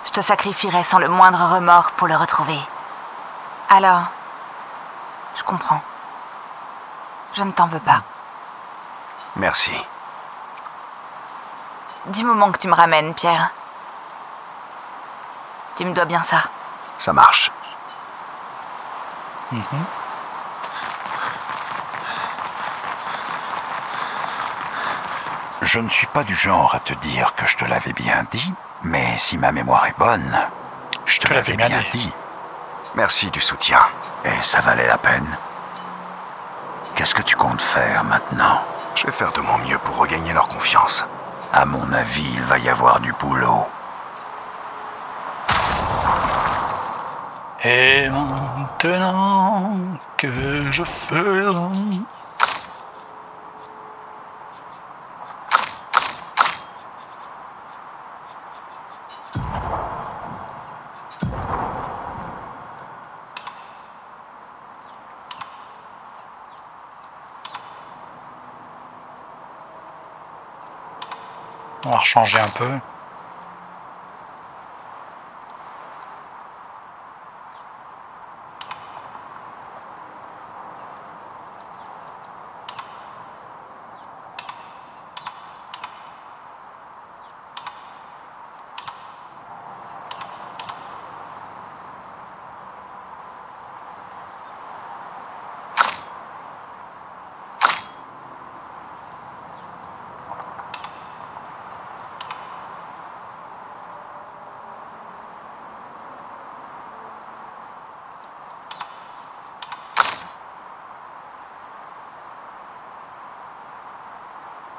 S11: Je te sacrifierai sans le moindre remords pour le retrouver. Alors, je comprends. Je ne t'en veux pas.
S3: Merci.
S11: Du moment que tu me ramènes, Pierre. Tu me dois bien ça.
S3: Ça marche.
S9: Je ne suis pas du genre à te dire que je te l'avais bien dit, mais si ma mémoire est bonne, je te l'avais bien dit.
S3: Merci du soutien.
S9: Et ça valait la peine. Qu'est-ce que tu comptes faire maintenant?
S3: Je vais faire de mon mieux pour regagner leur confiance.
S9: À mon avis, il va y avoir du boulot.
S1: Et maintenant que je ferai... On va rechanger un peu.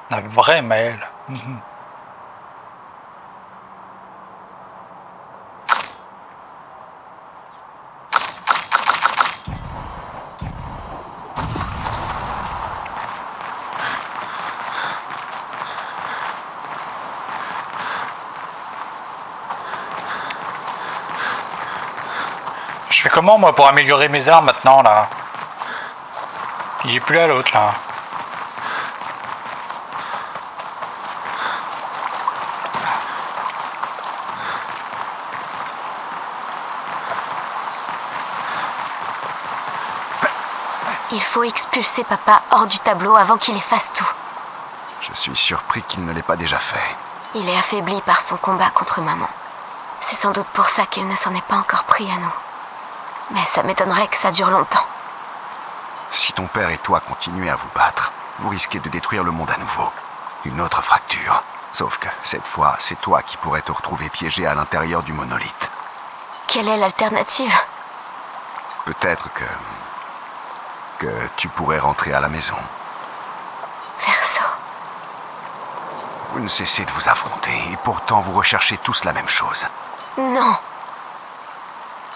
S1: La vraie Maëlle. Je fais comment moi pour améliorer mes armes maintenant là? Il est plus là l'autre là.
S4: Il faut expulser papa hors du tableau avant qu'il efface tout.
S3: Je suis surpris qu'il ne l'ait pas déjà fait.
S4: Il est affaibli par son combat contre maman. C'est sans doute pour ça qu'il ne s'en est pas encore pris à nous. Mais ça m'étonnerait que ça dure longtemps.
S3: Si ton père et toi continuez à vous battre, vous risquez de détruire le monde à nouveau. Une autre fracture. Sauf que, cette fois, c'est toi qui pourrais te retrouver piégé à l'intérieur du monolithe.
S4: Quelle est l'alternative?
S3: Peut-être que tu pourrais rentrer à la maison.
S4: Verso.
S3: Vous ne cessez de vous affronter, et pourtant vous recherchez tous la même chose.
S4: Non.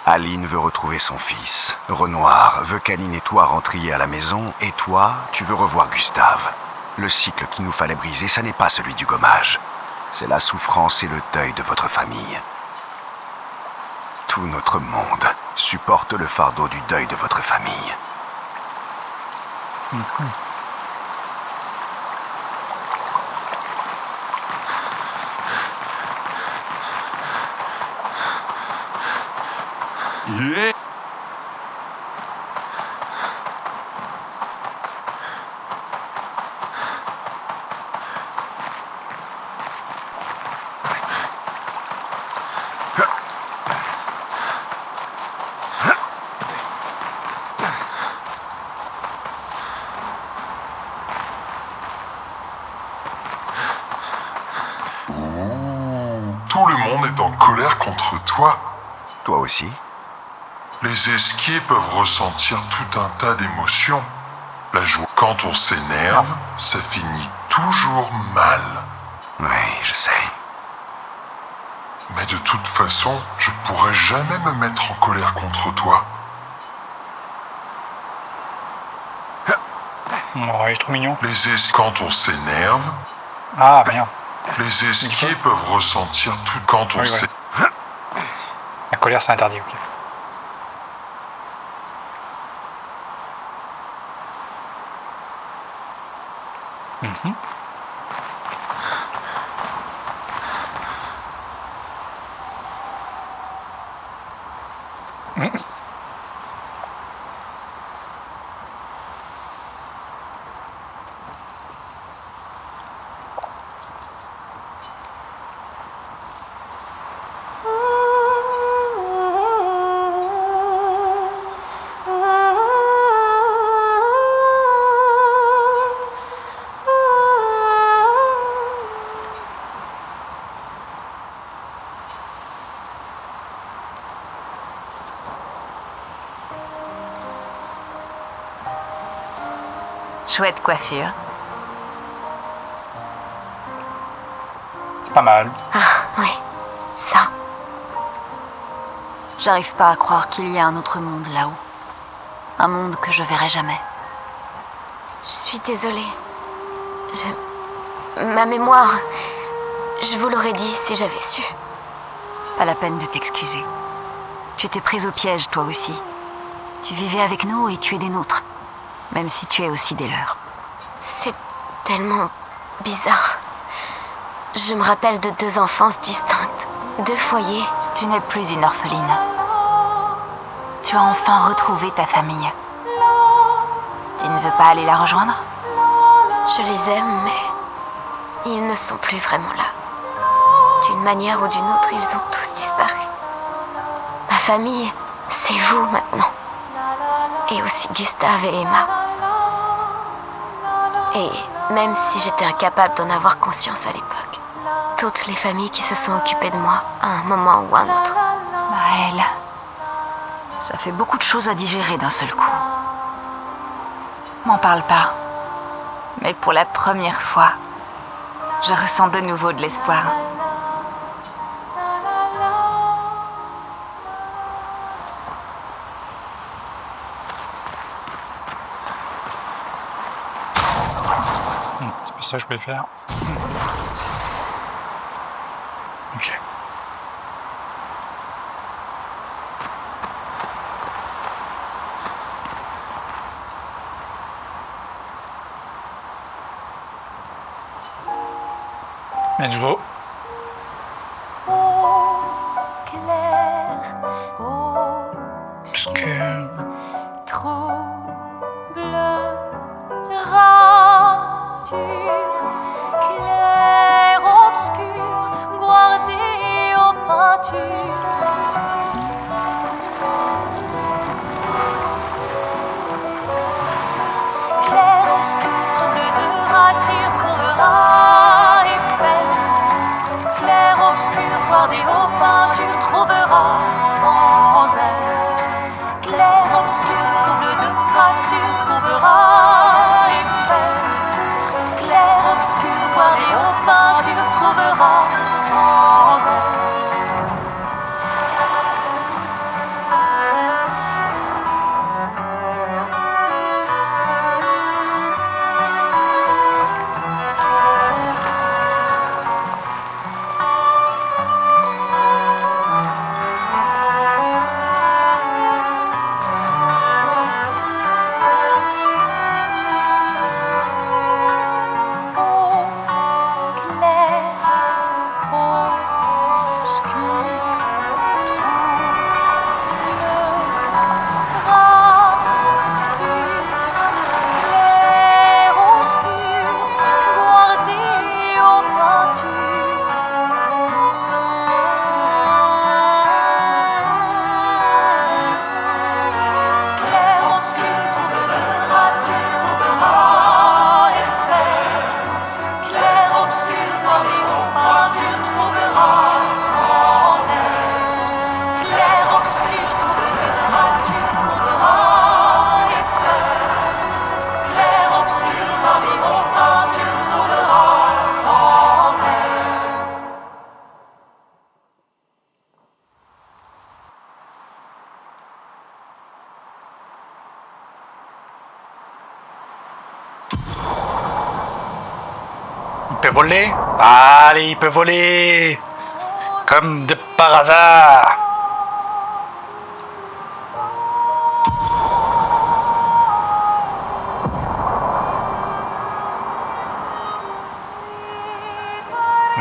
S3: Aline veut retrouver son fils. Renoir veut qu'Aline et toi rentriez à la maison, et toi, tu veux revoir Gustave. Le cycle qu'il nous fallait briser, ça n'est pas celui du gommage. C'est la souffrance et le deuil de votre famille. Tout notre monde supporte le fardeau du deuil de votre famille.
S10: Tout le monde est en colère contre toi.
S3: Toi aussi?
S10: Les esquiers peuvent ressentir tout un tas d'émotions. La joie, quand on s'énerve, ça finit toujours mal.
S3: Oui, je sais.
S10: Mais de toute façon, je pourrais jamais me mettre en colère contre toi.
S1: Oh, il est trop mignon.
S10: Quand on s'énerve,
S1: Ah, merde.
S10: les esquiers peuvent ressentir tout quand on
S1: Oui,
S10: s'énerve.
S1: La colère, c'est interdit, ok.
S11: Chouette coiffure.
S1: C'est pas mal.
S4: Ah, oui, ça.
S2: J'arrive pas à croire qu'il y a un autre monde là-haut. Un monde que je verrai jamais.
S4: Je suis désolée. Ma mémoire... Je vous l'aurais dit si j'avais su.
S2: Pas la peine de t'excuser. Tu étais prise au piège, toi aussi. Tu vivais avec nous et tu es des nôtres. Même si tu es aussi des leurs.
S4: C'est tellement bizarre. Je me rappelle de 2 enfances distinctes, 2 foyers.
S11: Tu n'es plus une orpheline. Tu as enfin retrouvé ta famille. Tu ne veux pas aller la rejoindre?
S4: Je les aime, mais ils ne sont plus vraiment là. D'une manière ou d'une autre, ils ont tous disparu. Ma famille, c'est vous maintenant. Et aussi Gustave et Emma. Et même si j'étais incapable d'en avoir conscience à l'époque, toutes les familles qui se sont occupées de moi à un moment ou à un autre.
S11: Maëlle.
S2: Ça fait beaucoup de choses à digérer d'un seul coup.
S11: M'en parle pas. Mais pour la première fois, je ressens de nouveau de l'espoir.
S1: C'est pas ça que je voulais faire. Ok. Mais nouveau. Parce que...
S12: Clair, obscur, guardé aux peintures. Clair, obscur, trouble de rature, trouvera Eiffel. Clair, obscur, guardé aux peintures, trouvera sans elle. Clair, obscur, trouble de rature, trouvera Eiffel. Clair, obscur, guardé aux peintures, trouvera sans elle.
S1: Il peut voler? Allez, il peut voler! Comme de par hasard!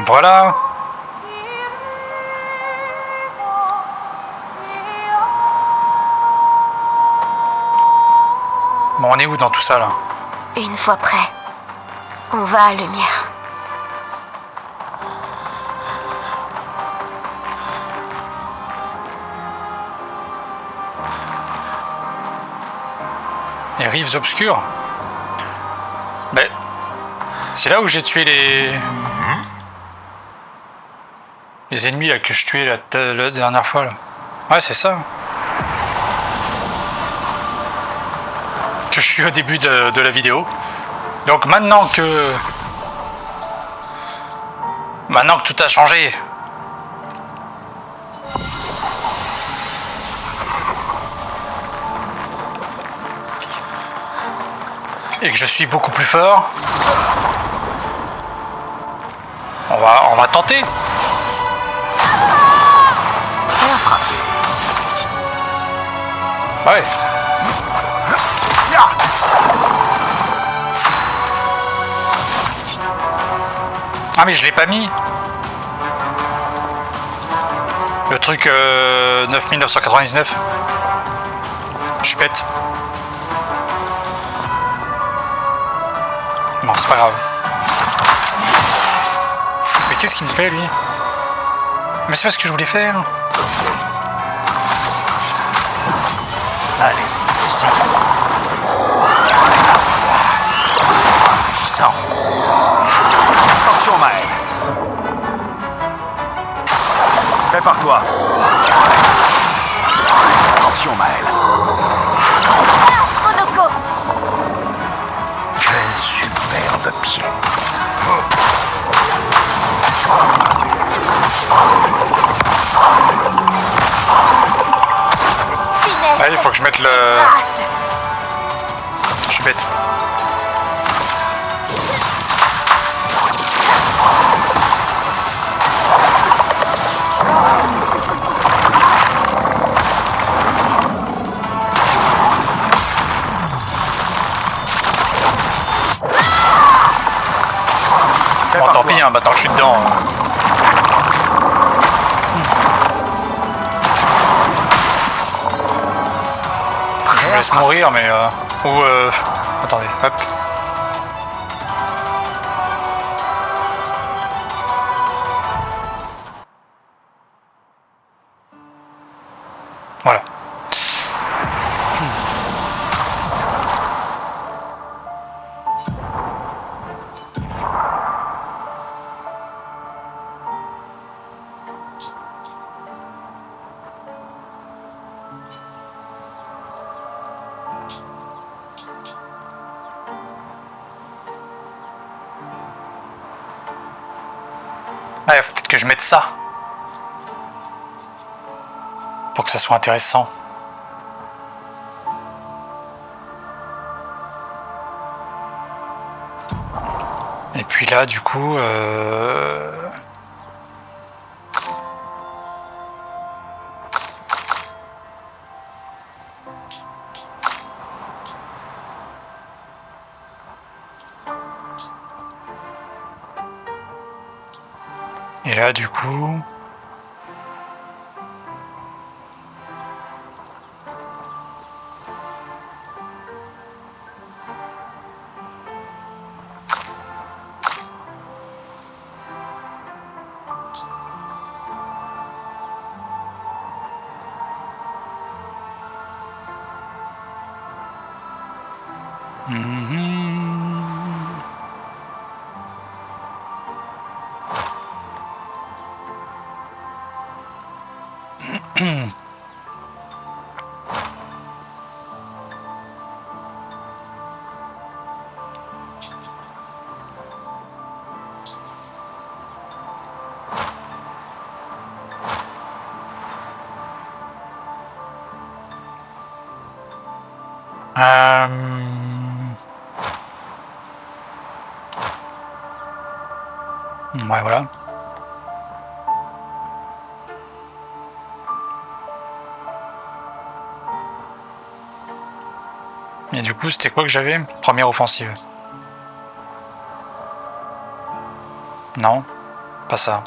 S1: Voilà! Bon, on est où dans tout ça, là?
S4: Une fois prêt, on va à Lumière.
S1: Les rives obscures? Ben, c'est là où j'ai tué les ennemis là que je tuais la dernière fois là. Ouais, c'est ça. Que je suis au début de la vidéo. Donc maintenant que tout a changé. Et que je suis beaucoup plus fort. On va tenter. Ouais. Ah mais je l'ai pas mis. Le truc 9999. Je suis bête. Bon, c'est pas grave. Mais qu'est-ce qu'il me fait, lui? Mais c'est pas ce que je voulais faire.
S3: Allez, c'est puissant. Attention, Maël. Prépare-toi. Attention, Maël.
S4: Monoko!
S3: Quel superbe pied.
S1: Allez, il faut que je mette le... Je suis bête. Bon, tant pis, hein, maintenant que je suis dedans. Je me laisse mourir, mais... Attendez, hop. Voilà. Ouais, faut peut-être que je mette ça. Pour que ça soit intéressant. Et puis là, du coup... Et là, du coup... Ouais, voilà. Et du coup, c'était quoi que j'avais? Première offensive. Non, pas ça.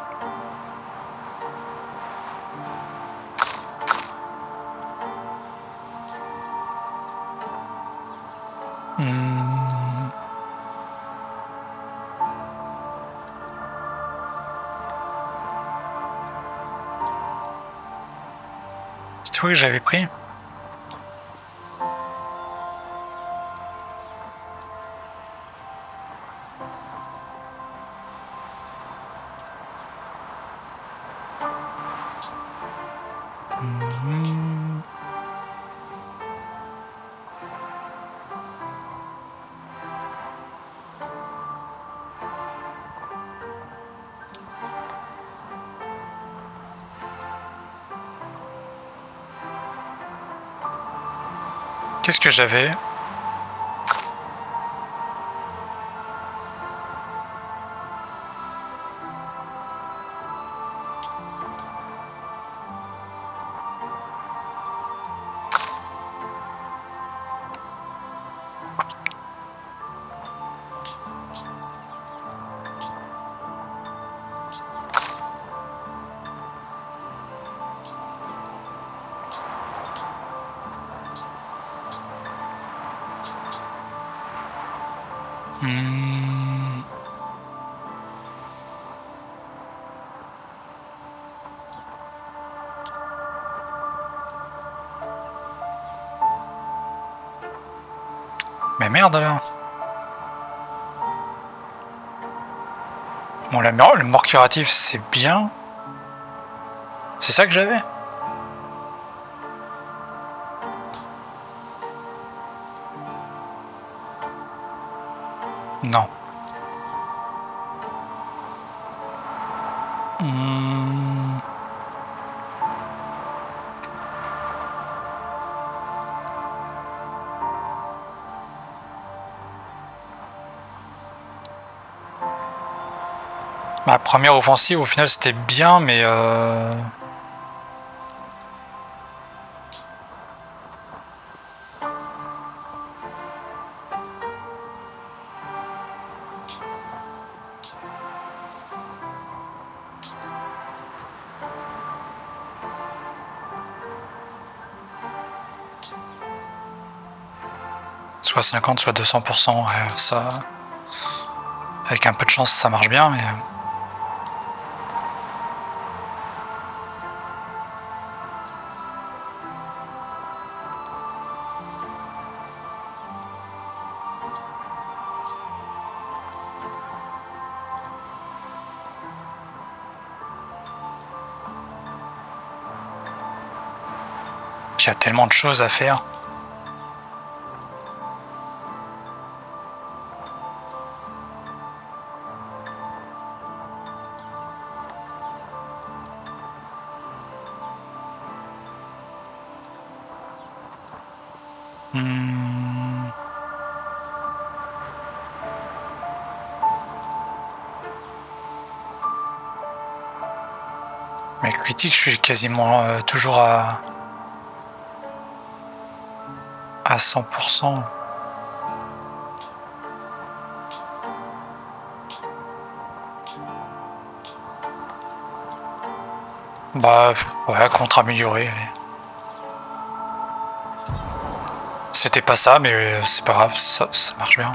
S1: C'était quoi que j'avais pris? Qu'est-ce que j'avais? Mais merde alors. Bon, le mort curatif, c'est bien. C'est ça que j'avais? Non. Ma première offensive, au final, c'était bien, mais 50, soit 200%, ouais, ça... Avec un peu de chance, ça marche bien, mais... Il y a tellement de choses à faire. Mais critique, je suis quasiment toujours à 100%. Bah ouais, contre-amélioré, allez. C'était pas ça, mais c'est pas grave, ça marche bien.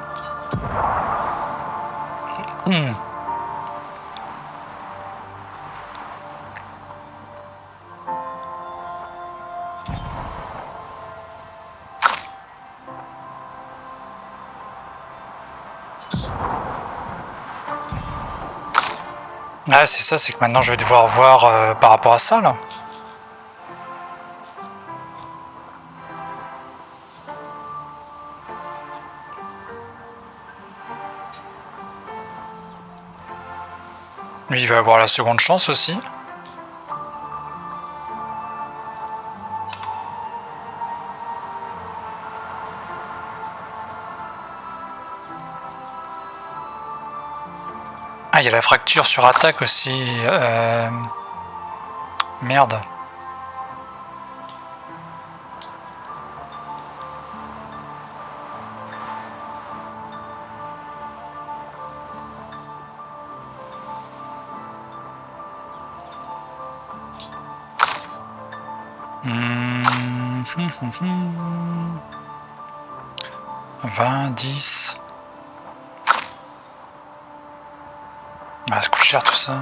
S1: Ah, c'est ça, c'est que maintenant je vais devoir voir par rapport à ça, là. Lui, il va avoir la seconde chance aussi. Ah, il y a la fracture sur attaque aussi. Merde. Hmm. 20, 10. Ah, ça coûte cher tout ça.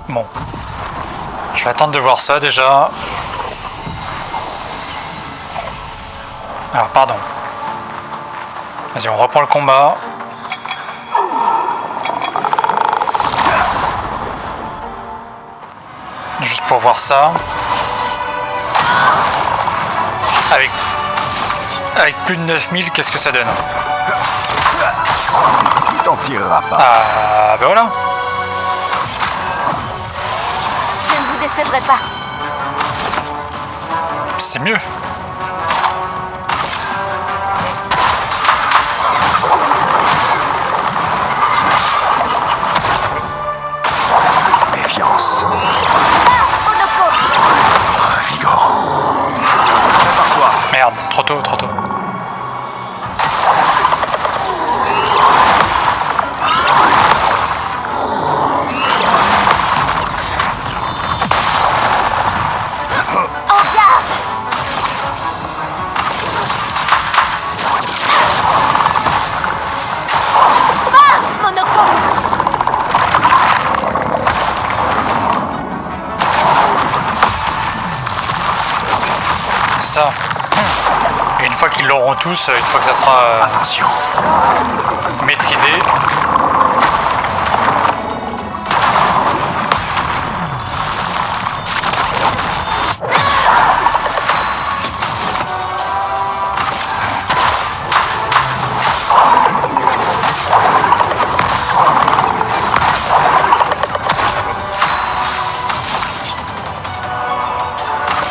S1: Bon. Je vais attendre de voir ça déjà. Alors, pardon. Vas-y, on reprend le combat. Juste pour voir ça. Avec plus de 9000, qu'est-ce que ça donne?
S3: Tu t'en tireras pas.
S1: Ah, ben voilà.
S4: Je ne vous décevrai pas.
S1: C'est mieux.
S3: Méfiance.
S4: Monoko!
S3: Vigorant. Prépare-toi.
S1: Merde, trop tôt, trop tôt. Ça. Et une fois qu'ils l'auront tous, une fois que ça sera maîtrisé,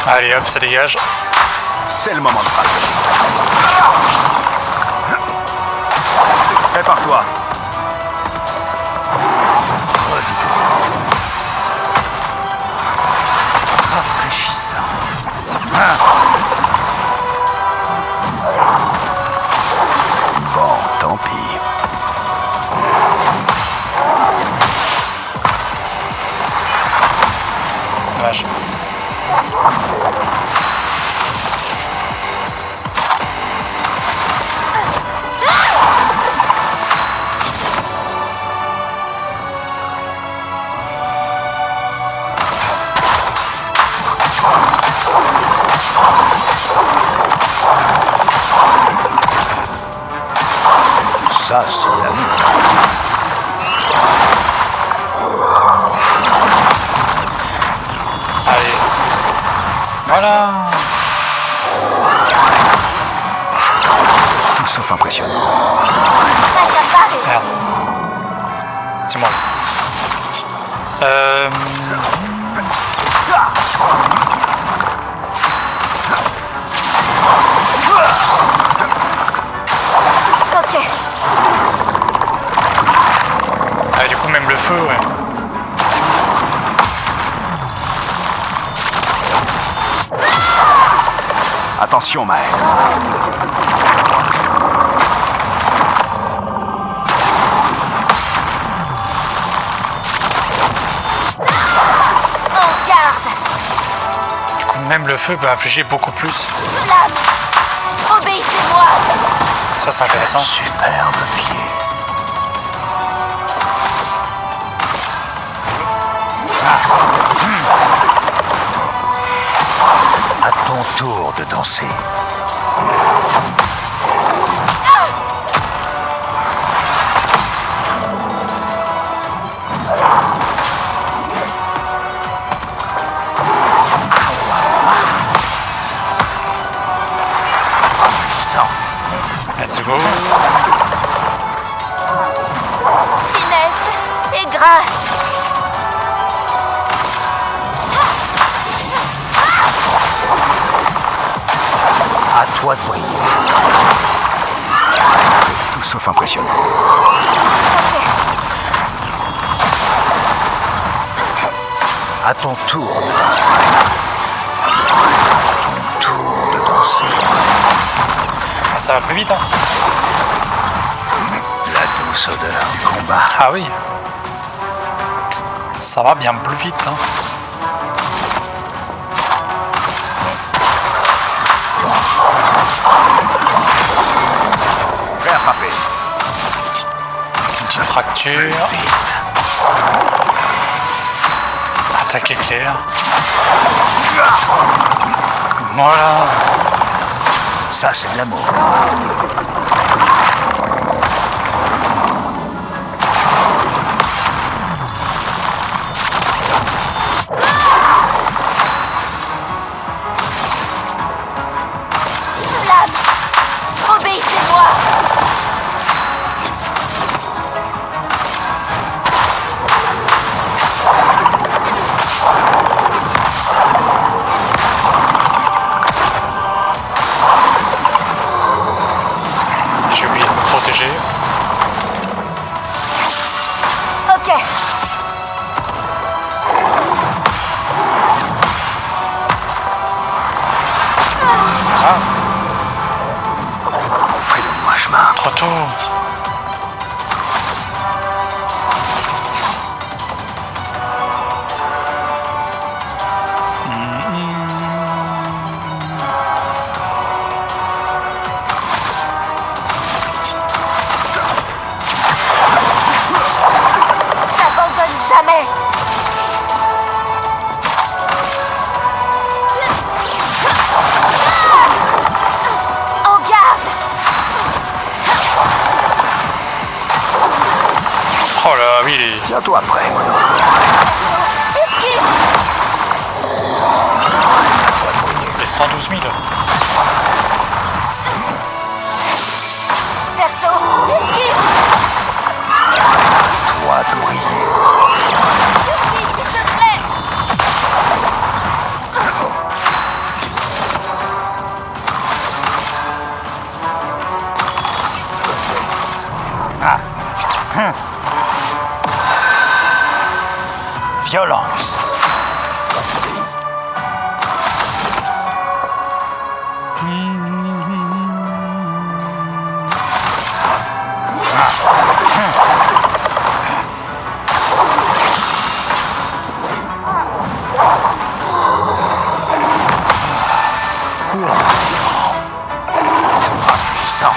S1: allez hop, ça dégage.
S3: C'est le moment de frapper. Prépare-toi. Rafraîchissant. Bon, tant pis.
S1: Dommage.
S3: Ça, c'est la vie.
S1: Allez. Voilà.
S3: Tout sauf impressionnant.
S1: Merde. C'est moi.
S4: Ok.
S1: Ah, du coup, même le feu, ouais.
S3: Attention, Maël.
S4: En garde.
S1: Du coup, même le feu peut infliger beaucoup plus.
S4: Flamme. Obéissez-moi.
S1: Ça, c'est intéressant.
S3: Superbe pied. À ton tour de danser.
S1: Let's go.
S4: Finesse et grâce.
S3: À toi de briller. Tout sauf impressionnant. À ton tour de danser. À ton tour de danser.
S1: Ah, ça va plus vite, hein.
S3: La douce odeur du combat.
S1: Ah oui. Ça va bien plus vite, hein.
S3: Prêt à frapper.
S1: Une petite fracture. Attaque éclair. Voilà.
S3: Ça, c'est de l'amour.
S4: Flamme, obéissez-moi.
S1: J'ai oublié de me protéger.
S4: Ok.
S1: Ah,
S3: Offrez-le-moi chemin.
S1: trop tôt.
S4: N'abandonne jamais. En garde.
S1: Oh là, oui, il est...
S3: Tiens-toi prêt, mon homme.
S4: Esquive.
S1: les 112 000.
S4: Verso, esquive.
S3: Toi de briller.
S4: Suffit, s'il te plaît.
S3: Violence. Puissant.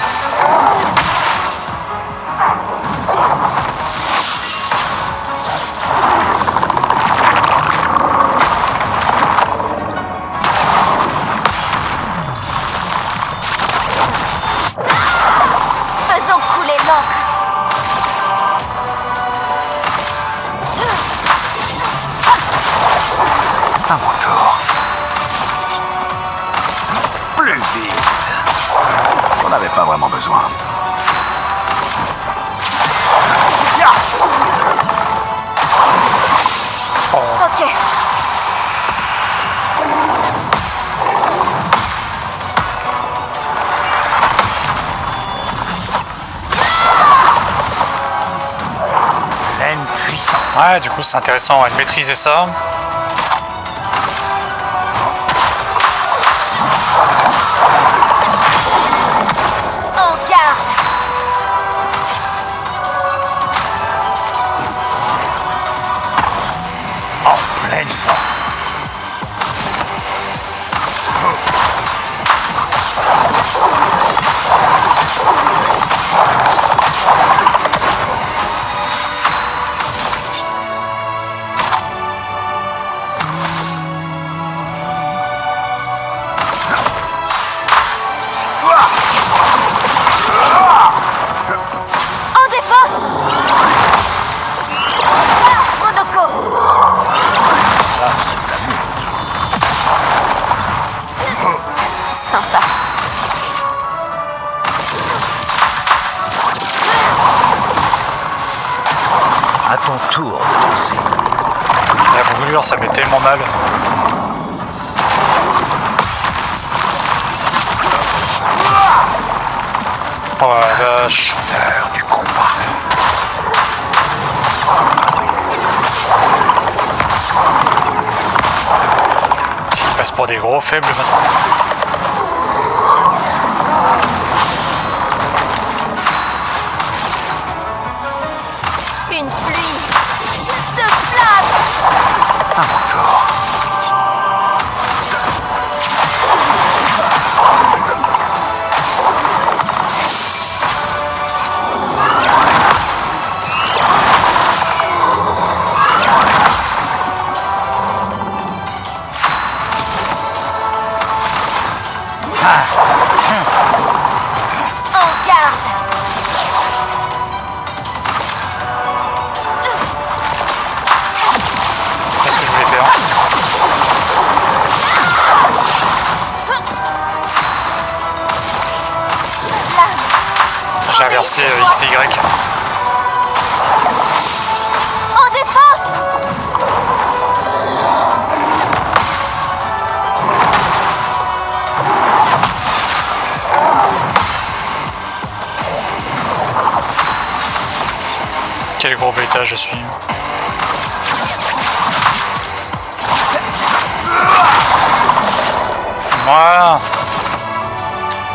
S4: Faisons couler l'encre.
S3: À mon tour. Plus vite. On n'avait pas vraiment besoin.
S4: Ok.
S3: Pleine puissance.
S1: Ouais, du coup, c'est intéressant de maîtriser ça.
S4: En garde.
S3: En pleine forme.
S4: En défense. Ah, Monoko.
S7: Sympa.
S3: À ton tour de danser.
S1: La brûlure, ça met tellement mal. Oh la vache.
S3: L'heure du combat.
S1: Ils passent pour des gros faibles maintenant.
S4: Une pluie de flammes.
S3: Un mentor.
S4: En garde.
S1: C'est ce que je voulais faire. J'ai inversé X et Y.
S4: En défense.
S1: Quel gros bêta je suis. Voilà.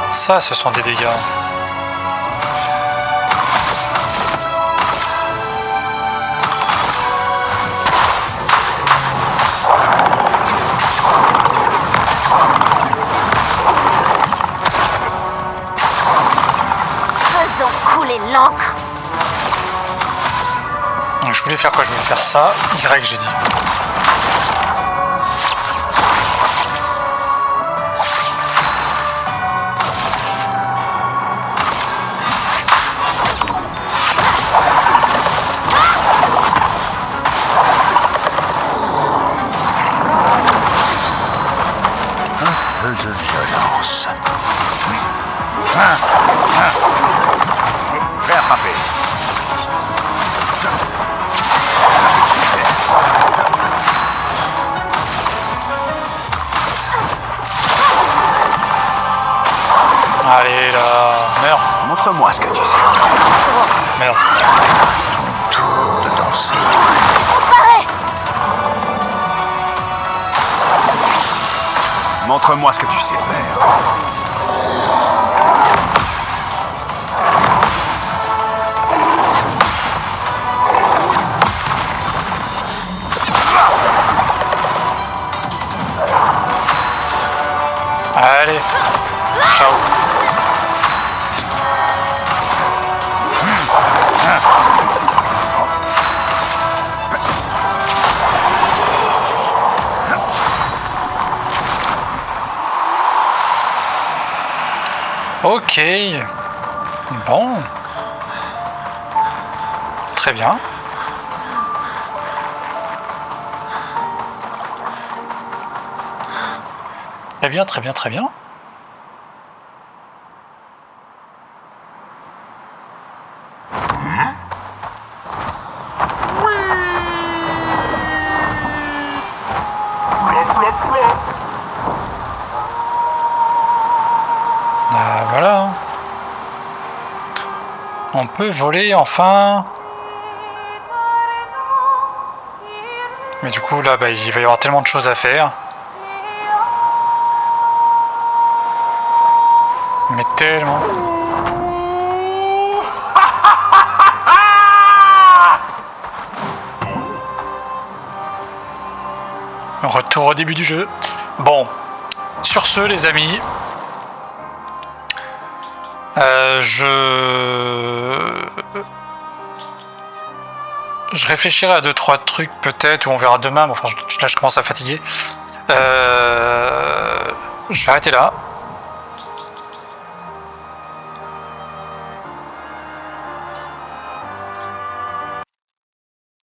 S1: Ça, ce sont des dégâts.
S4: Faisons couler l'encre.
S1: Donc, je voulais faire quoi? Je voulais faire ça. Y, j'ai dit.
S3: Peu de violence. Prêt à frapper.
S1: Allez là, meurs.
S3: Montre-moi ce que tu sais.
S1: Merde.
S3: Tour de danser. Montre-moi ce que tu sais faire.
S1: Allez. Ciao. Ok. Bon. Très bien. Très bien, très bien, très bien. Voilà. On peut voler enfin. Mais du coup là, il va y avoir tellement de choses à faire. Mais tellement. Retour au début du jeu. Bon, sur ce les amis, je réfléchirai à 2-3 trucs peut-être, ou on verra demain, mais enfin là je commence à fatiguer. Je vais arrêter là.